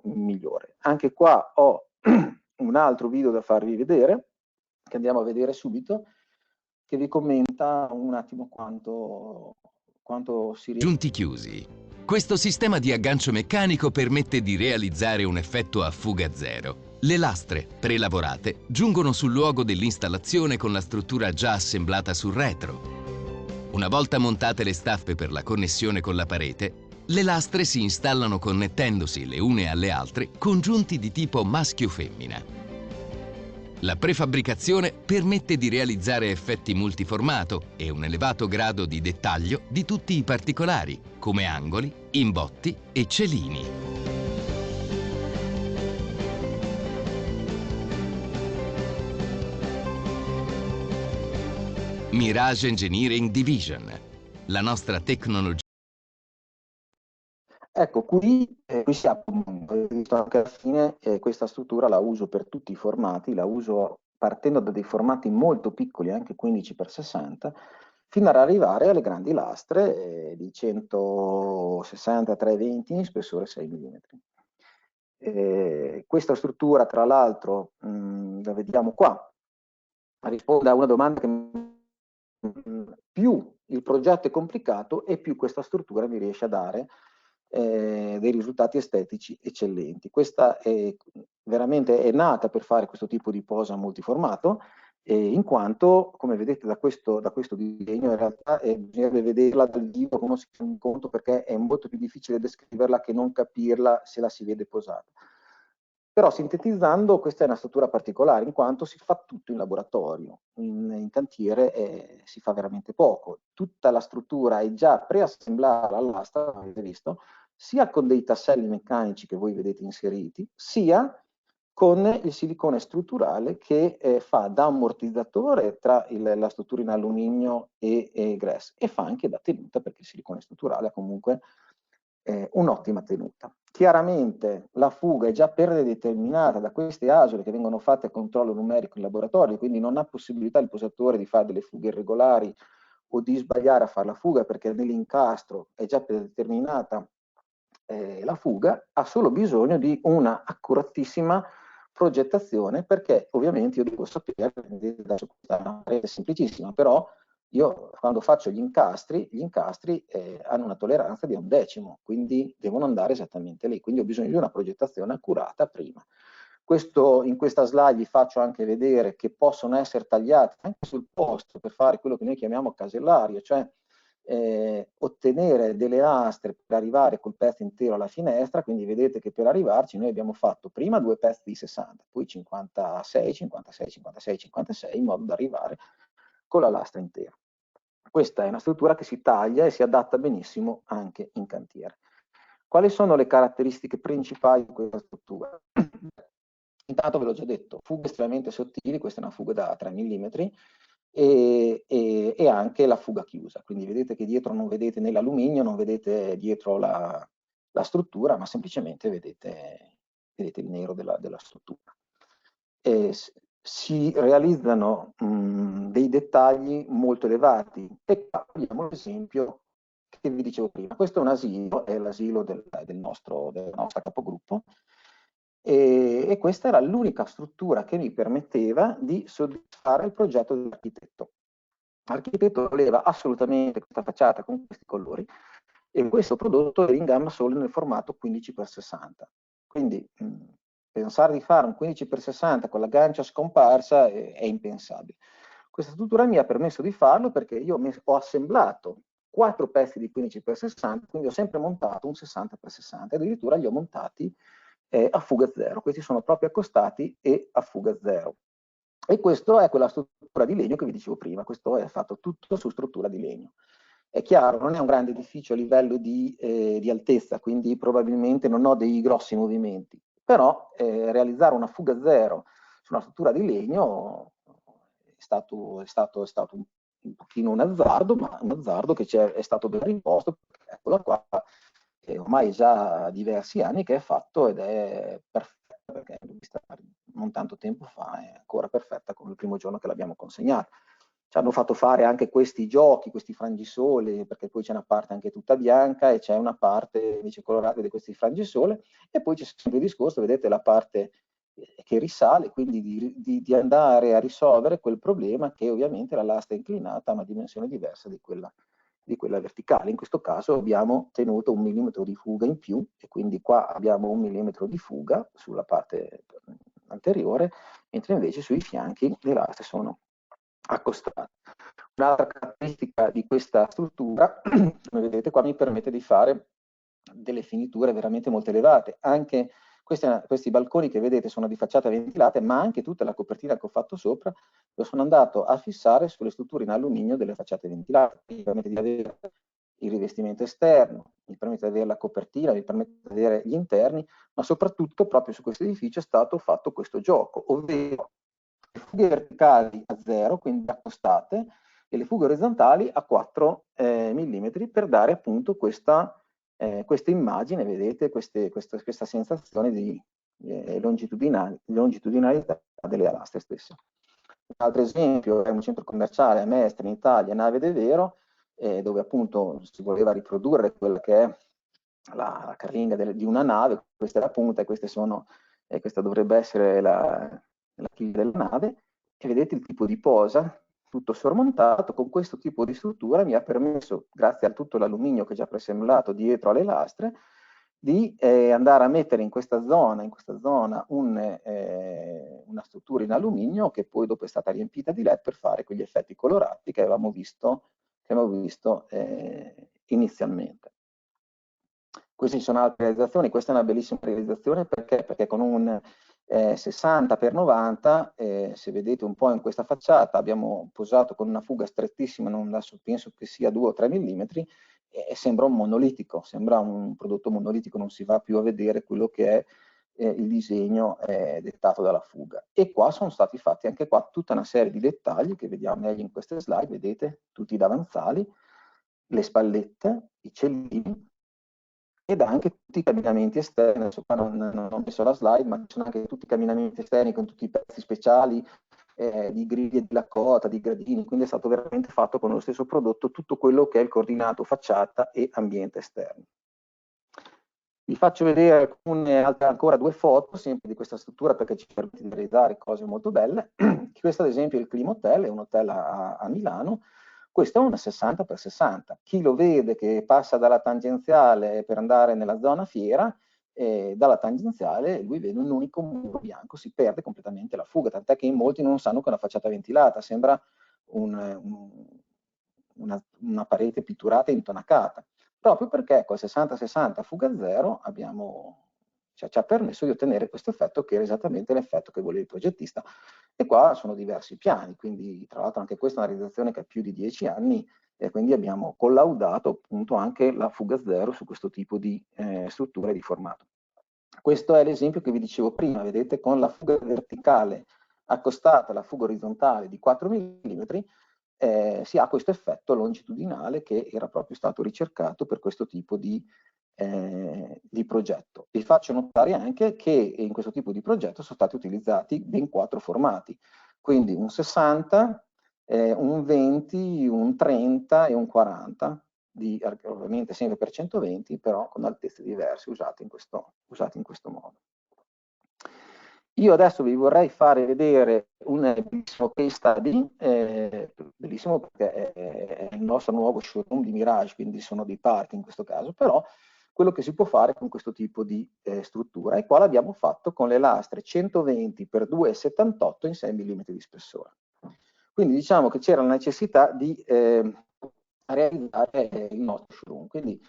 migliore. Anche qua ho un altro video da farvi vedere, che andiamo a vedere subito, che vi commenta un attimo quanto si riesce. Giunti chiusi. Questo sistema di aggancio meccanico permette di realizzare un effetto a fuga zero. Le lastre, prelavorate, giungono sul luogo dell'installazione con la struttura già assemblata sul retro. Una volta montate le staffe per la connessione con la parete, le lastre si installano connettendosi le une alle altre con giunti di tipo maschio-femmina. La prefabbricazione permette di realizzare effetti multiformato e un elevato grado di dettaglio di tutti i particolari, come angoli, imbotti e celini. Mirage Engineering Division, la nostra tecnologia. Ecco, qui si apre, visto anche alla fine questa struttura la uso per tutti i formati, la uso partendo da dei formati molto piccoli, anche 15x60, fino ad arrivare alle grandi lastre di 160x320 in spessore 6 mm. Questa struttura, tra l'altro, la vediamo qua, risponde a una domanda che più il progetto è complicato e più questa struttura mi riesce a dare dei risultati estetici eccellenti. Questa veramente è nata per fare questo tipo di posa multiformato, in quanto, come vedete da questo disegno, in realtà bisognerebbe vederla dal vivo, come si rende conto, perché è molto più difficile descriverla che non capirla se la si vede posata. Però sintetizzando, questa è una struttura particolare, in quanto si fa tutto in laboratorio, in cantiere si fa veramente poco. Tutta la struttura è già preassemblata all'asta, avete visto, sia con dei tasselli meccanici che voi vedete inseriti, sia con il silicone strutturale che fa da ammortizzatore tra la struttura in alluminio e grass, e fa anche da tenuta, perché il silicone strutturale ha comunque un'ottima tenuta. Chiaramente la fuga è già predeterminata da queste asole che vengono fatte a controllo numerico in laboratorio, quindi non ha possibilità il posatore di fare delle fughe irregolari o di sbagliare a fare la fuga, perché nell'incastro è già predeterminata la fuga, ha solo bisogno di una accuratissima progettazione, perché ovviamente io devo sapere, è una parete semplicissima, però Io quando faccio gli incastri hanno una tolleranza di 1/10, quindi devono andare esattamente lì, quindi ho bisogno di una progettazione accurata prima. In questa slide vi faccio anche vedere che possono essere tagliati anche sul posto per fare quello che noi chiamiamo casellario, cioè ottenere delle lastre per arrivare col pezzo intero alla finestra, quindi vedete che per arrivarci noi abbiamo fatto prima 2 pezzi di 60, poi 56, 56, 56, 56, in modo da arrivare con la lastra intera. Questa è una struttura che si taglia e si adatta benissimo anche in cantiere. Quali sono le caratteristiche principali di questa struttura? Intanto ve l'ho già detto, fughe estremamente sottili, questa è una fuga da 3 mm, e anche la fuga chiusa, quindi vedete che dietro non vedete nell'alluminio, non vedete dietro la struttura, ma semplicemente vedete il nero della struttura. Si realizzano dei dettagli molto elevati, e qua abbiamo l'esempio che vi dicevo prima. Questo è un asilo, è l'asilo del nostro capogruppo, e questa era l'unica struttura che mi permetteva di soddisfare il progetto dell'architetto. L'architetto voleva assolutamente questa facciata con questi colori, e questo prodotto era in gamma solo nel formato 15x60. Quindi pensare di fare un 15x60 con la gancia scomparsa è impensabile. Questa struttura mi ha permesso di farlo perché io ho assemblato 4 pezzi di 15x60, quindi ho sempre montato un 60x60, addirittura li ho montati a fuga zero. Questi sono proprio accostati e a fuga zero. E questa è quella struttura di legno che vi dicevo prima, questo è fatto tutto su struttura di legno. È chiaro, non è un grande edificio a livello di altezza, quindi probabilmente non ho dei grossi movimenti, però realizzare una fuga zero su una struttura di legno è stato un pochino un azzardo, ma un azzardo che è stato ben riposto, eccola qua, ormai già diversi anni che è fatto ed è perfetta, perché non tanto tempo fa è ancora perfetta come il primo giorno che l'abbiamo consegnata. Ci hanno fatto fare anche questi giochi, questi frangisole, perché poi c'è una parte anche tutta bianca e c'è una parte invece colorata di questi frangisole, e poi c'è sempre il discorso, vedete la parte che risale, quindi di andare a risolvere quel problema che ovviamente la lastra inclinata ha una dimensione diversa di quella verticale. In questo caso abbiamo tenuto 1 millimetro di fuga in più, e quindi qua abbiamo 1 millimetro di fuga sulla parte anteriore, mentre invece sui fianchi le lastre sono accostate. Un'altra caratteristica di questa struttura, come vedete qua, mi permette di fare delle finiture veramente molto elevate. Anche questi balconi che vedete sono di facciate ventilate, ma anche tutta la copertina che ho fatto sopra lo sono andato a fissare sulle strutture in alluminio delle facciate ventilate. Mi permette di avere il rivestimento esterno, mi permette di avere la copertina, mi permette di avere gli interni, ma soprattutto proprio su questo edificio è stato fatto questo gioco, ovvero le fughe verticali a 0, quindi accostate, e le fughe orizzontali a 4 mm, per dare appunto questa immagine, vedete, questa sensazione di longitudinalità delle lastre stesse. Un altro esempio è un centro commerciale a Mestre in Italia, Nave de Vero, dove appunto si voleva riprodurre quella che è la carlinga di una nave. Questa è la punta e questa dovrebbe essere la chiglia della nave, e vedete il tipo di posa tutto sormontato. Con questo tipo di struttura mi ha permesso, grazie a tutto l'alluminio che è già preassemblato dietro alle lastre, di andare a mettere in questa zona una struttura in alluminio che poi dopo è stata riempita di LED per fare quegli effetti colorati che avevamo visto inizialmente. Queste sono altre realizzazioni. Questa è una bellissima realizzazione perché con un 60x90, se vedete un po' in questa facciata, abbiamo posato con una fuga strettissima, adesso penso che sia 2 o 3 mm, e sembra un monolitico, sembra un prodotto monolitico, non si va più a vedere quello che è il disegno dettato dalla fuga. E qua sono stati fatti anche qua tutta una serie di dettagli che vediamo meglio in queste slide, vedete tutti i davanzali, le spallette, i cellini, ed anche tutti i camminamenti esterni. Adesso qua non ho messo la slide, ma ci sono anche tutti i camminamenti esterni con tutti i pezzi speciali di griglie di Lakota, di gradini, quindi è stato veramente fatto con lo stesso prodotto tutto quello che è il coordinato facciata e ambiente esterno. Vi faccio vedere ancora 2 foto sempre di questa struttura perché ci permette di realizzare cose molto belle. Questo ad esempio è il Clima Hotel, è un hotel a Milano, Questo è un 60x60. Chi lo vede che passa dalla tangenziale per andare nella zona fiera, dalla tangenziale lui vede un unico muro bianco, si perde completamente la fuga, tant'è che in molti non sanno che è una facciata ventilata, sembra una parete pitturata e intonacata, proprio perché col 60-60 fuga zero ci ha permesso di ottenere questo effetto, che era esattamente l'effetto che voleva il progettista. E qua sono diversi piani, quindi tra l'altro anche questa è una realizzazione che ha più di 10 anni, e quindi abbiamo collaudato appunto anche la fuga zero su questo tipo di strutture di formato. Questo è l'esempio che vi dicevo prima, vedete, con la fuga verticale accostata alla fuga orizzontale di 4 mm, si ha questo effetto longitudinale che era proprio stato ricercato per questo tipo di progetto. Vi faccio notare anche che in questo tipo di progetto sono stati utilizzati ben 4 formati, quindi un 60, un 20, un 30 e un 40, ovviamente sempre per 120, però con altezze diverse usate in questo modo. Io adesso vi vorrei fare vedere un bellissimo case study, bellissimo perché è il nostro nuovo showroom di Mirage, quindi sono dei parti in questo caso, però quello che si può fare con questo tipo di struttura, e qua l'abbiamo fatto con le lastre 120 x 2,78 in 6 mm di spessore. Quindi diciamo che c'era la necessità di realizzare il nostro showroom, quindi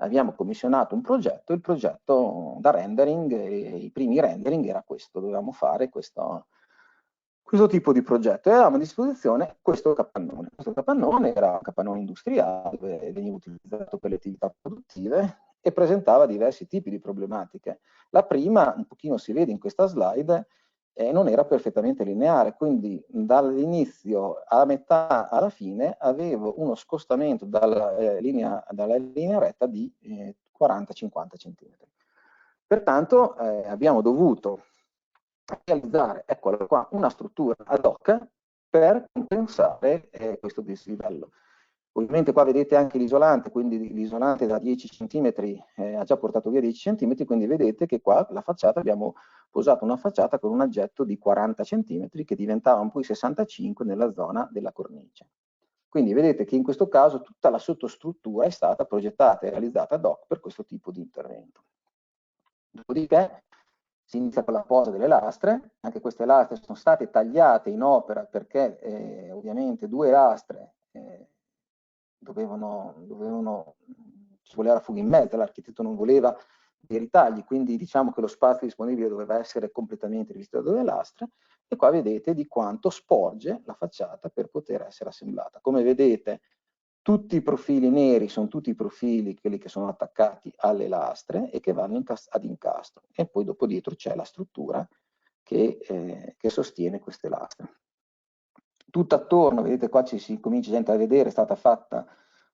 abbiamo commissionato un progetto, il progetto da rendering, e i primi rendering era questo, dovevamo fare questo tipo di progetto, e avevamo a disposizione questo capannone. Questo capannone era un capannone industriale, veniva utilizzato per le attività produttive e presentava diversi tipi di problematiche. La prima, un pochino si vede in questa slide, non era perfettamente lineare, quindi dall'inizio alla metà alla fine avevo uno scostamento dalla linea retta di 40-50 cm. Pertanto abbiamo dovuto realizzare, eccola qua, una struttura ad hoc per compensare questo dislivello. Ovviamente qua vedete anche l'isolante, quindi l'isolante da 10 cm ha già portato via 10 cm, quindi vedete che qua la facciata abbiamo posato una facciata con un aggetto di 40 cm che diventavano poi 65 nella zona della cornice. Quindi vedete che in questo caso tutta la sottostruttura è stata progettata e realizzata ad hoc per questo tipo di intervento. Dopodiché si inizia con la posa delle lastre, anche queste lastre sono state tagliate in opera perché ovviamente 2 lastre ci voleva la fuga in mezzo, l'architetto non voleva dei ritagli, quindi diciamo che lo spazio disponibile doveva essere completamente rivisto da 2 lastre, e qua vedete di quanto sporge la facciata per poter essere assemblata. Come vedete tutti i profili neri sono tutti i profili, quelli che sono attaccati alle lastre e che vanno ad incastro, e poi dopo dietro c'è la struttura che sostiene queste lastre. Tutto attorno, vedete qua si comincia a vedere, è stata fatta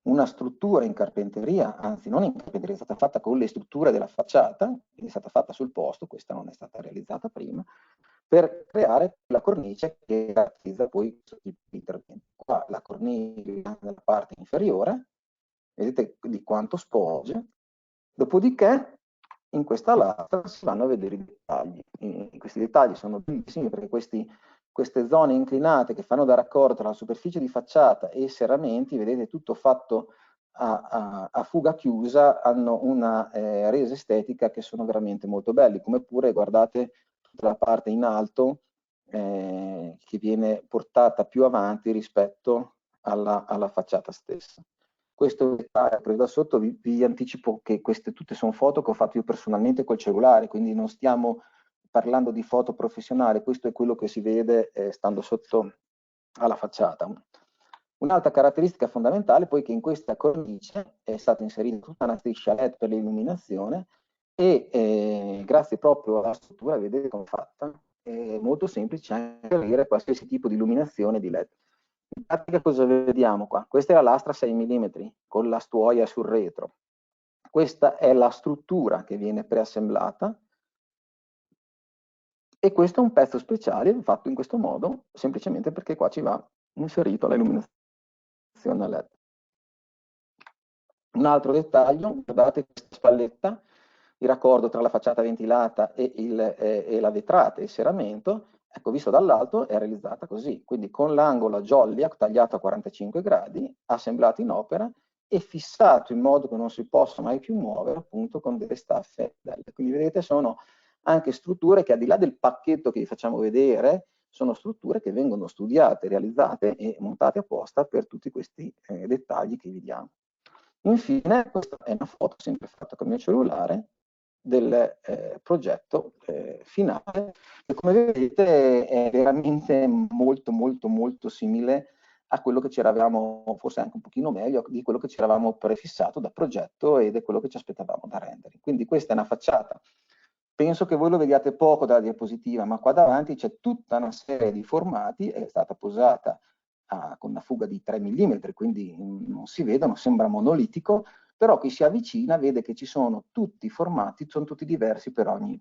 una struttura in carpenteria, anzi non in carpenteria, è stata fatta con le strutture della facciata, quindi è stata fatta sul posto, questa non è stata realizzata prima, per creare la cornice che caratterizza poi questo tipo di intervento. Qua la cornice nella parte inferiore, vedete di quanto sporge, dopodiché in questa lastra si vanno a vedere i dettagli. Questi dettagli sono bellissimi perché queste zone inclinate che fanno da raccordo tra la superficie di facciata e i serramenti, vedete tutto fatto a fuga chiusa, hanno una resa estetica che sono veramente molto belli, come pure guardate tutta la parte in alto che viene portata più avanti rispetto alla facciata stessa. Questo dettaglio preso da sotto, vi anticipo che queste tutte sono foto che ho fatto io personalmente col cellulare, quindi non stiamo parlando di foto professionali, questo è quello che si vede stando sotto alla facciata. Un'altra caratteristica fondamentale poi è che in questa cornice è stata inserita tutta una striscia LED per l'illuminazione e grazie proprio alla struttura, vedete come è fatta, è molto semplice anche avere qualsiasi tipo di illuminazione di LED. In pratica cosa vediamo qua? Questa è la lastra 6 mm con la stuoia sul retro. Questa è la struttura che viene preassemblata e questo è un pezzo speciale fatto in questo modo semplicemente perché qua ci va inserito l'illuminazione a LED. Un altro dettaglio, guardate questa spalletta, il raccordo tra la facciata ventilata e la vetrata e il serramento, Ecco, visto dall'alto è realizzata così, quindi con l'angolo a jolly tagliato a 45 gradi, assemblato in opera e fissato in modo che non si possa mai più muovere, appunto con delle staffe belle. Quindi vedete, sono anche strutture che, al di là del pacchetto che vi facciamo vedere, sono strutture che vengono studiate, realizzate e montate apposta per tutti questi dettagli che vi diamo. Infine, questa è una foto sempre fatta con il mio cellulare del progetto finale, che come vedete è veramente molto simile a quello che ci eravamo, forse anche un pochino meglio, di quello che ci eravamo prefissato da progetto ed è quello che ci aspettavamo da rendering. Quindi questa è una facciata. Penso che voi lo vediate poco dalla diapositiva, ma qua davanti c'è tutta una serie di formati, è stata posata con una fuga di 3 mm, quindi non si vedono, sembra monolitico, però chi si avvicina vede che ci sono tutti i formati, sono tutti diversi per ogni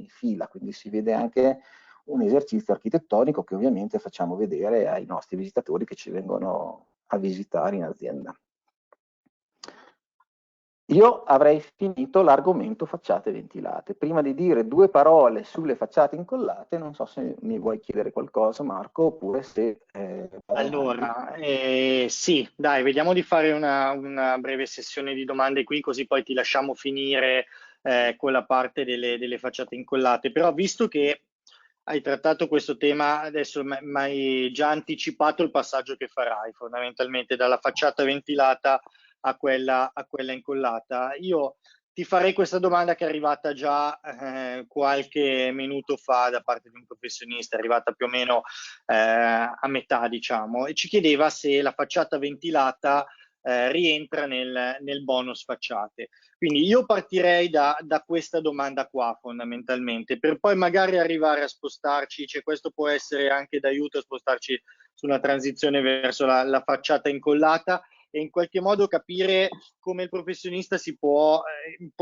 fila, quindi si vede anche un esercizio architettonico che ovviamente facciamo vedere ai nostri visitatori che ci vengono a visitare in azienda. Io avrei finito l'argomento facciate ventilate. Prima di dire due parole sulle facciate incollate, non so se mi vuoi chiedere qualcosa, Marco, oppure se... Allora, sì, dai, vediamo di fare una breve sessione di domande qui, così poi ti lasciamo finire con la parte delle facciate incollate. Però visto che hai trattato questo tema, adesso mi hai già anticipato il passaggio che farai, fondamentalmente dalla facciata ventilata a quella incollata. Io ti farei questa domanda che è arrivata già qualche minuto fa da parte di un professionista, è arrivata più o meno a metà, diciamo, e ci chiedeva se la facciata ventilata rientra nel bonus facciate. Quindi io partirei da questa domanda qua fondamentalmente, per poi magari arrivare a spostarci, cioè questo può essere anche d'aiuto a spostarci su una transizione verso la facciata incollata e in qualche modo capire come il professionista si può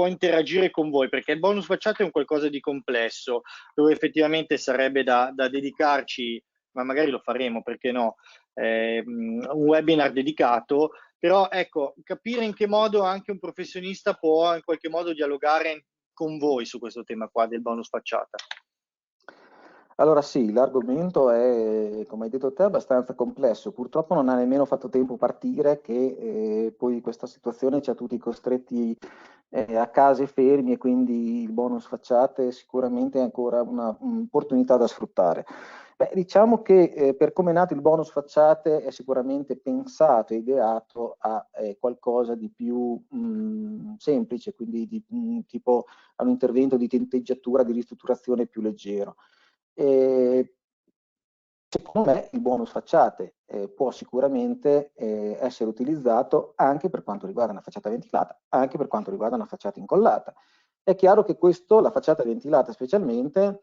interagire con voi, perché il bonus facciata è un qualcosa di complesso, dove effettivamente sarebbe da dedicarci, ma magari lo faremo, perché no, un webinar dedicato, però ecco, capire in che modo anche un professionista può in qualche modo dialogare con voi su questo tema qua del bonus facciata. Allora sì, l'argomento è, come hai detto te, abbastanza complesso. Purtroppo non ha nemmeno fatto tempo partire che poi questa situazione ci ha tutti costretti a case fermi e quindi il bonus facciate sicuramente è ancora un'opportunità da sfruttare. Beh, diciamo che per come è nato il bonus facciate è sicuramente pensato e ideato a qualcosa di più semplice, quindi tipo a un intervento di tinteggiatura, di ristrutturazione più leggero. Secondo me il bonus facciate può sicuramente essere utilizzato anche per quanto riguarda una facciata ventilata, anche per quanto riguarda una facciata incollata. È chiaro che questo, la facciata ventilata specialmente,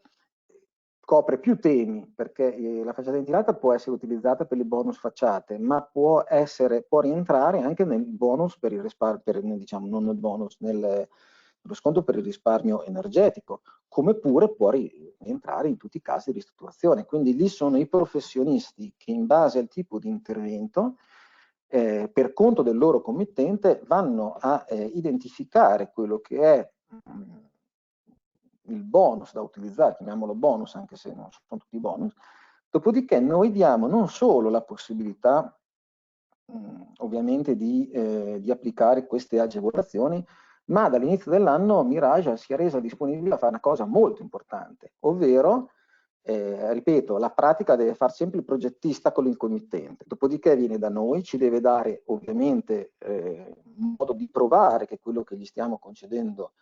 copre più temi, perché la facciata ventilata può essere utilizzata per il bonus facciate, ma può rientrare anche nel bonus per il risparmio, diciamo, non nel bonus, nello sconto per il risparmio energetico, come pure può rientrare in tutti i casi di ristrutturazione. Quindi lì sono i professionisti che in base al tipo di intervento, per conto del loro committente, vanno a identificare quello che è il bonus da utilizzare, chiamiamolo bonus anche se non sono tutti bonus, dopodiché noi diamo non solo la possibilità ovviamente di applicare queste agevolazioni, ma dall'inizio dell'anno Mirage si è resa disponibile a fare una cosa molto importante, ovvero, ripeto, la pratica deve fare sempre il progettista con il committente, dopodiché viene da noi, ci deve dare ovviamente un modo di provare che quello che gli stiamo concedendo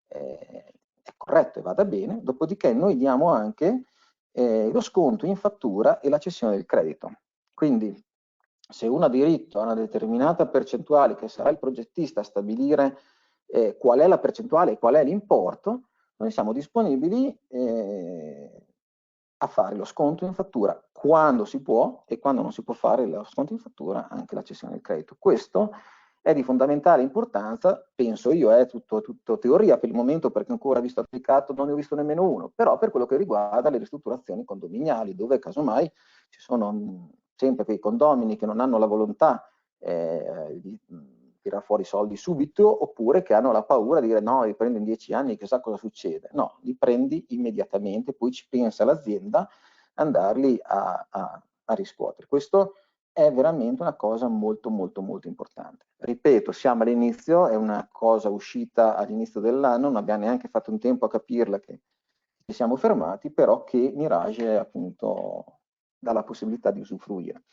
è corretto e vada bene, dopodiché noi diamo anche lo sconto in fattura e la cessione del credito. Quindi se uno ha diritto a una determinata percentuale, che sarà il progettista a stabilire qual è la percentuale e qual è l'importo, noi siamo disponibili a fare lo sconto in fattura quando si può, e quando non si può fare lo sconto in fattura anche la cessione del credito. Questo è di fondamentale importanza, penso io, è tutto teoria per il momento, perché ancora visto applicato non ne ho visto nemmeno uno, però per quello che riguarda le ristrutturazioni condominiali, dove casomai ci sono sempre quei condomini che non hanno la volontà di tirare fuori i soldi subito, oppure che hanno la paura di dire no, li prendo in 10 anni, chissà cosa succede. No, li prendi immediatamente, poi ci pensa l'azienda, andarli a riscuotere. Questo è veramente una cosa molto importante. Ripeto, siamo all'inizio, è una cosa uscita all'inizio dell'anno, non abbiamo neanche fatto un tempo a capirla che ci siamo fermati, però che Mirage appunto dà la possibilità di usufruire.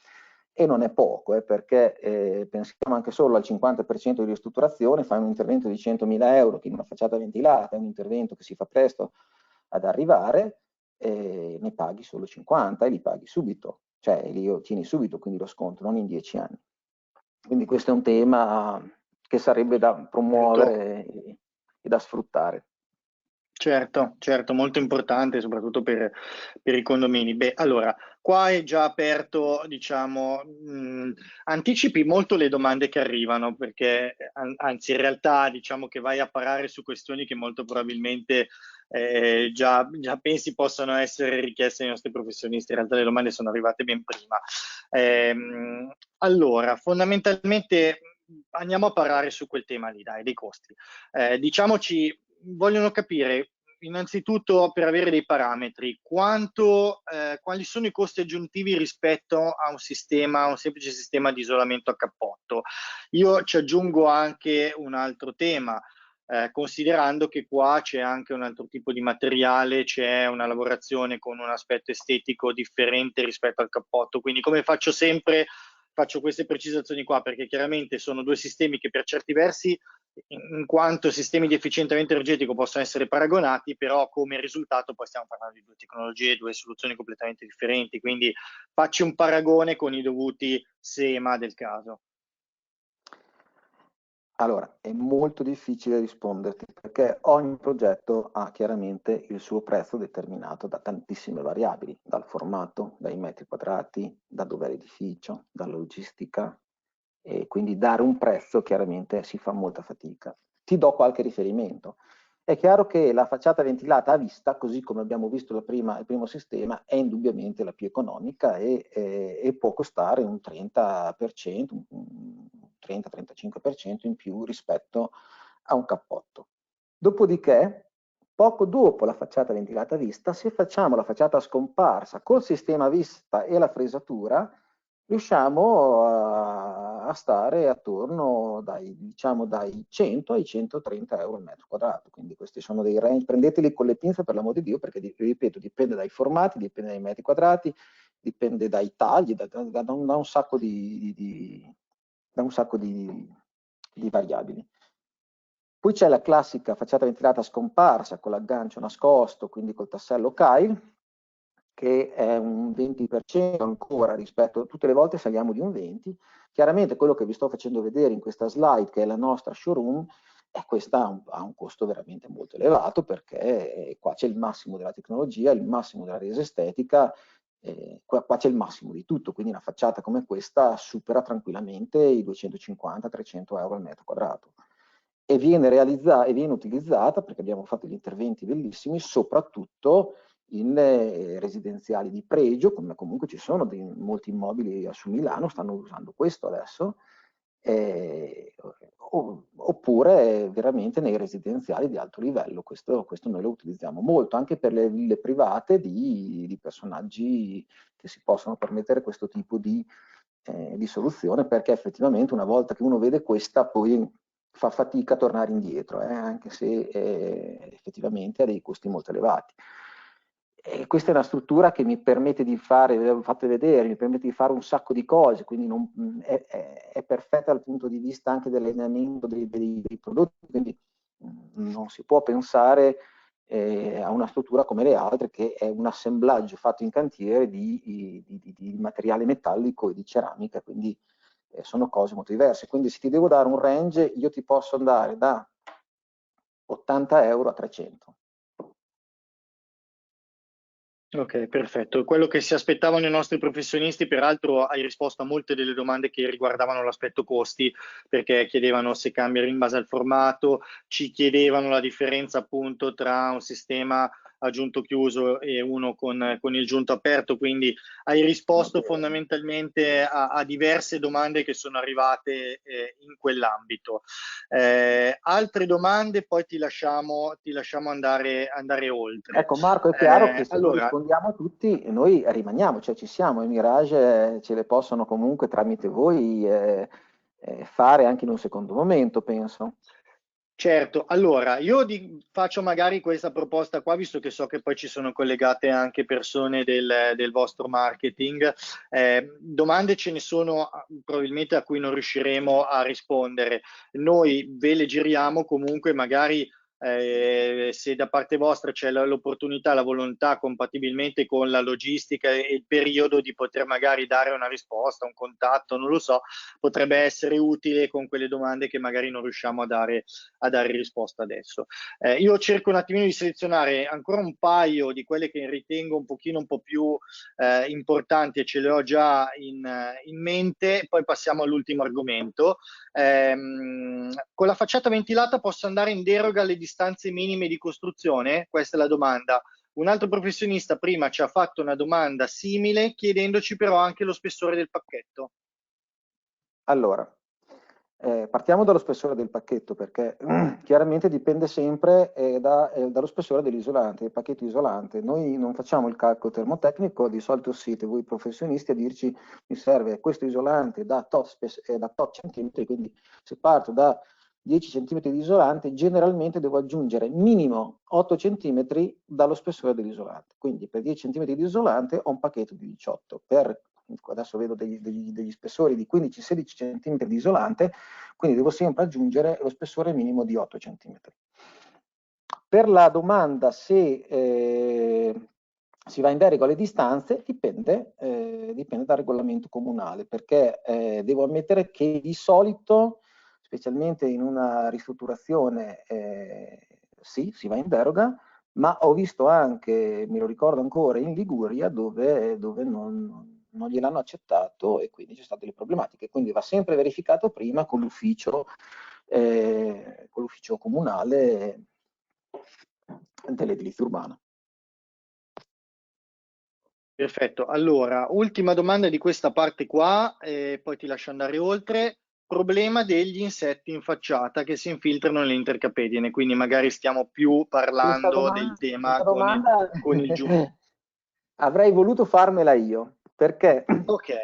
E non è poco, perché pensiamo anche solo al 50% di ristrutturazione, fai un intervento di 100.000 euro, che in una facciata ventilata è un intervento che si fa presto ad arrivare, ne paghi solo 50 e li paghi subito, cioè li ottieni subito, quindi lo sconto, non in 10 anni. Quindi questo è un tema che sarebbe da promuovere e da sfruttare. Certo, molto importante, soprattutto per i condomini. Beh, allora, qua è già aperto, diciamo, anticipi molto le domande che arrivano, perché anzi in realtà diciamo che vai a parare su questioni che molto probabilmente già pensi possano essere richieste ai nostri professionisti. In realtà le domande sono arrivate ben prima. Allora, fondamentalmente andiamo a parare su quel tema lì, dai, dei costi. Diciamoci, vogliono capire innanzitutto, per avere dei parametri, quali sono i costi aggiuntivi rispetto a un semplice sistema di isolamento a cappotto. Io ci aggiungo anche un altro tema, considerando che qua c'è anche un altro tipo di materiale, c'è una lavorazione con un aspetto estetico differente rispetto al cappotto, quindi come faccio sempre, faccio queste precisazioni qua, perché chiaramente sono due sistemi che per certi versi, in quanto sistemi di efficientamento energetico, possono essere paragonati, però come risultato poi stiamo parlando di due tecnologie, due soluzioni completamente differenti, quindi faccio un paragone con i dovuti SEMA del caso. Allora, è molto difficile risponderti perché ogni progetto ha chiaramente il suo prezzo determinato da tantissime variabili, dal formato, dai metri quadrati, da dove è l'edificio, dalla logistica, e quindi dare un prezzo chiaramente si fa molta fatica. Ti do qualche riferimento. È chiaro che la facciata ventilata a vista, così come abbiamo visto il primo sistema, è indubbiamente la più economica e può costare un 30%, un 30-35% in più rispetto a un cappotto. Dopodiché, poco dopo la facciata ventilata a vista, se facciamo la facciata scomparsa col sistema a vista e la fresatura, riusciamo a stare attorno diciamo dai 100 ai 130 euro al metro quadrato. Quindi questi sono dei range, prendeteli con le pinze per l'amor di Dio, perché ripeto, dipende dai formati, dipende dai metri quadrati, dipende dai tagli, da un sacco di variabili. Poi c'è la classica facciata ventilata scomparsa con l'aggancio nascosto, quindi col tassello Kyle, che è un 20% ancora rispetto a tutte le volte saliamo di un 20%. Chiaramente quello che vi sto facendo vedere in questa slide, che è la nostra showroom, questa ha un costo veramente molto elevato, perché qua c'è il massimo della tecnologia, il massimo della resa estetica, qua c'è il massimo di tutto, quindi una facciata come questa supera tranquillamente i 250-300 euro al metro quadrato. E viene utilizzata, perché abbiamo fatto degli interventi bellissimi, soprattutto in residenziali di pregio, come comunque ci sono molti immobili su Milano, stanno usando questo adesso, oppure veramente nei residenziali di alto livello. Questo noi lo utilizziamo molto, anche per le ville private di personaggi che si possono permettere questo tipo di soluzione, perché effettivamente una volta che uno vede questa, poi fa fatica a tornare indietro, anche se effettivamente ha dei costi molto elevati. E questa è una struttura che mi permette di fare, ve l'ho fatto vedere, mi permette di fare un sacco di cose, quindi è perfetta dal punto di vista anche dell'allineamento dei prodotti, quindi non si può pensare a una struttura come le altre, che è un assemblaggio fatto in cantiere di materiale metallico e di ceramica, quindi sono cose molto diverse. Quindi se ti devo dare un range, io ti posso andare da 80 euro a 300. Ok, perfetto. Quello che si aspettavano i nostri professionisti, peraltro hai risposto a molte delle domande che riguardavano l'aspetto costi, perché chiedevano se cambiare in base al formato, ci chiedevano la differenza appunto tra un sistema a giunto chiuso e uno con il giunto aperto, quindi hai risposto fondamentalmente a diverse domande che sono arrivate in quell'ambito. Altre domande, poi ti lasciamo andare oltre. Ecco Marco, è chiaro che se noi Allora, rispondiamo a tutti, noi rimaniamo, cioè ci siamo, i Mirage ce le possono comunque tramite voi fare anche in un secondo momento, penso. certo, allora io faccio magari questa proposta qua, visto che so che poi ci sono collegate anche persone del vostro marketing. Domande ce ne sono probabilmente a cui non riusciremo a rispondere. Noi ve le giriamo comunque, magari se da parte vostra c'è l'opportunità, la volontà, compatibilmente con la logistica e il periodo, di poter magari dare una risposta, un contatto, non lo so, potrebbe essere utile con quelle domande che magari non riusciamo a dare risposta adesso. Io cerco un attimino di selezionare ancora un paio di quelle che ritengo un po' più importanti, e ce le ho già in mente, poi passiamo all'ultimo argomento. Con la facciata ventilata posso andare in deroga alle distanze minime di costruzione? Questa è la domanda. Un altro professionista prima ci ha fatto una domanda simile, chiedendoci però anche lo spessore del pacchetto. Allora, partiamo dallo spessore del pacchetto, perché chiaramente dipende sempre dallo spessore dell'isolante, del pacchetto isolante. Noi non facciamo il calcolo termotecnico, di solito siete voi professionisti a dirci mi serve questo isolante da tot centimetri, quindi se parto da 10 cm di isolante, generalmente devo aggiungere minimo 8 cm dallo spessore dell'isolante. Quindi per 10 cm di isolante ho un pacchetto di 18. Adesso vedo degli spessori di 15-16 cm di isolante, quindi devo sempre aggiungere lo spessore minimo di 8 cm. Per la domanda se si va in deroga alle distanze, dipende dal regolamento comunale, perché devo ammettere che di solito, specialmente in una ristrutturazione, sì, si va in deroga, ma ho visto anche, me lo ricordo ancora, in Liguria, dove non gliel'hanno accettato e quindi ci sono state delle problematiche. Quindi va sempre verificato prima con l'ufficio comunale dell'edilizia urbana. Perfetto, allora, ultima domanda di questa parte qua, poi ti lascio andare oltre. Problema degli insetti in facciata che si infiltrano nelle intercapedine, quindi magari stiamo più parlando del tema Questa domanda con il giunto. avrei voluto farmela io, perché Ok.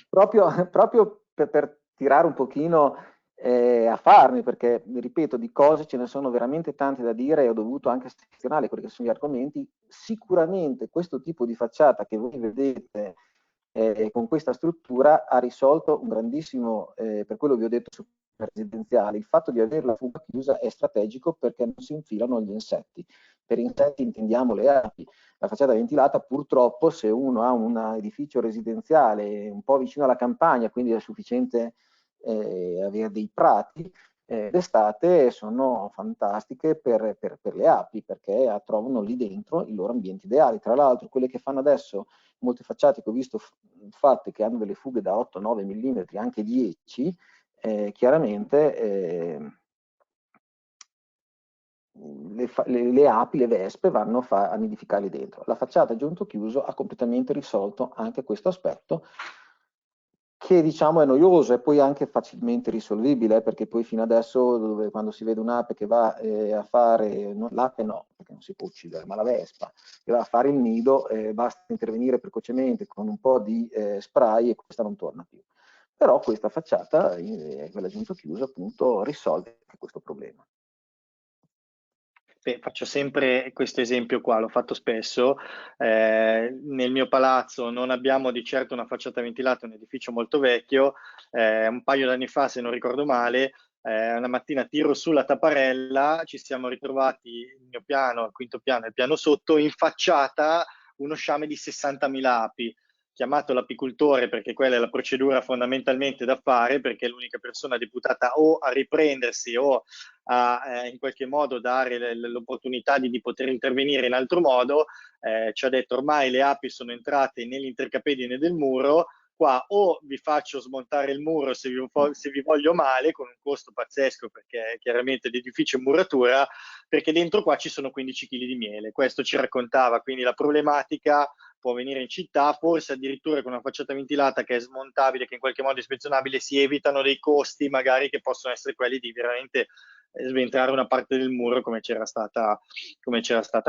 proprio per tirare un pochino a farmi, perché ripeto, di cose ce ne sono veramente tante da dire e ho dovuto anche selezionare quelli che sono gli argomenti. Sicuramente questo tipo di facciata che voi vedete con questa struttura ha risolto un grandissimo, per quello vi ho detto su residenziale, il fatto di avere la fuga chiusa è strategico perché non si infilano gli insetti. Per insetti intendiamo le api. La facciata ventilata, purtroppo, se uno ha un edificio residenziale un po' vicino alla campagna, quindi è sufficiente avere dei prati, d'estate sono fantastiche per le api, perché trovano lì dentro il loro ambiente ideale. Tra l'altro, quelle che fanno adesso molte facciate che ho visto fatte che hanno delle fughe da 8-9 mm, anche 10, chiaramente le api, le vespe vanno a nidificare dentro. La facciata a giunto chiuso ha completamente risolto anche questo aspetto, che diciamo è noioso e poi anche facilmente risolvibile, perché poi fino adesso quando si vede un'ape che va a fare, l'ape no, perché non si può uccidere, ma la vespa che va a fare il nido, basta intervenire precocemente con un po' di spray e questa non torna più. Però questa facciata, quella a giunto chiuso, appunto, risolve anche questo problema. Faccio sempre questo esempio qua, l'ho fatto spesso. Nel mio palazzo non abbiamo di certo una facciata ventilata, un edificio molto vecchio. Un paio d'anni fa, se non ricordo male, una mattina tiro su la tapparella, ci siamo ritrovati il mio piano, il quinto piano e il piano sotto, in facciata uno sciame di 60.000 api. Chiamato l'apicultore, perché quella è la procedura fondamentalmente da fare, perché è l'unica persona deputata o a riprendersi o a in qualche modo dare l'opportunità di poter intervenire in altro modo. Ci ha detto ormai le api sono entrate nell'intercapedine del muro, qua o vi faccio smontare il muro se vi voglio male, con un costo pazzesco, perché chiaramente l'edificio è muratura, perché dentro qua ci sono 15 kg di miele. Questo ci raccontava, quindi la problematica può venire in città, forse addirittura con una facciata ventilata che è smontabile, che in qualche modo è ispezionabile, si evitano dei costi magari che possono essere quelli di veramente sventrare una parte del muro come c'era stata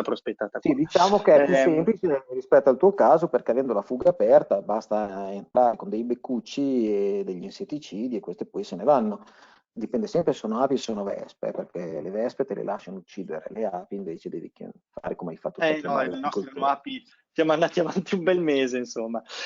prospettata Sì, qua. diciamo che è più semplice rispetto al tuo caso, perché avendo la fuga aperta basta entrare con dei beccucci e degli insetticidi e queste poi se ne vanno. Dipende sempre se sono api o sono vespe, perché le vespe te le lasciano uccidere, le api invece devi fare come hai fatto te, No, chiamare le nostre l'agricoltore. api siamo andati avanti un bel mese, insomma.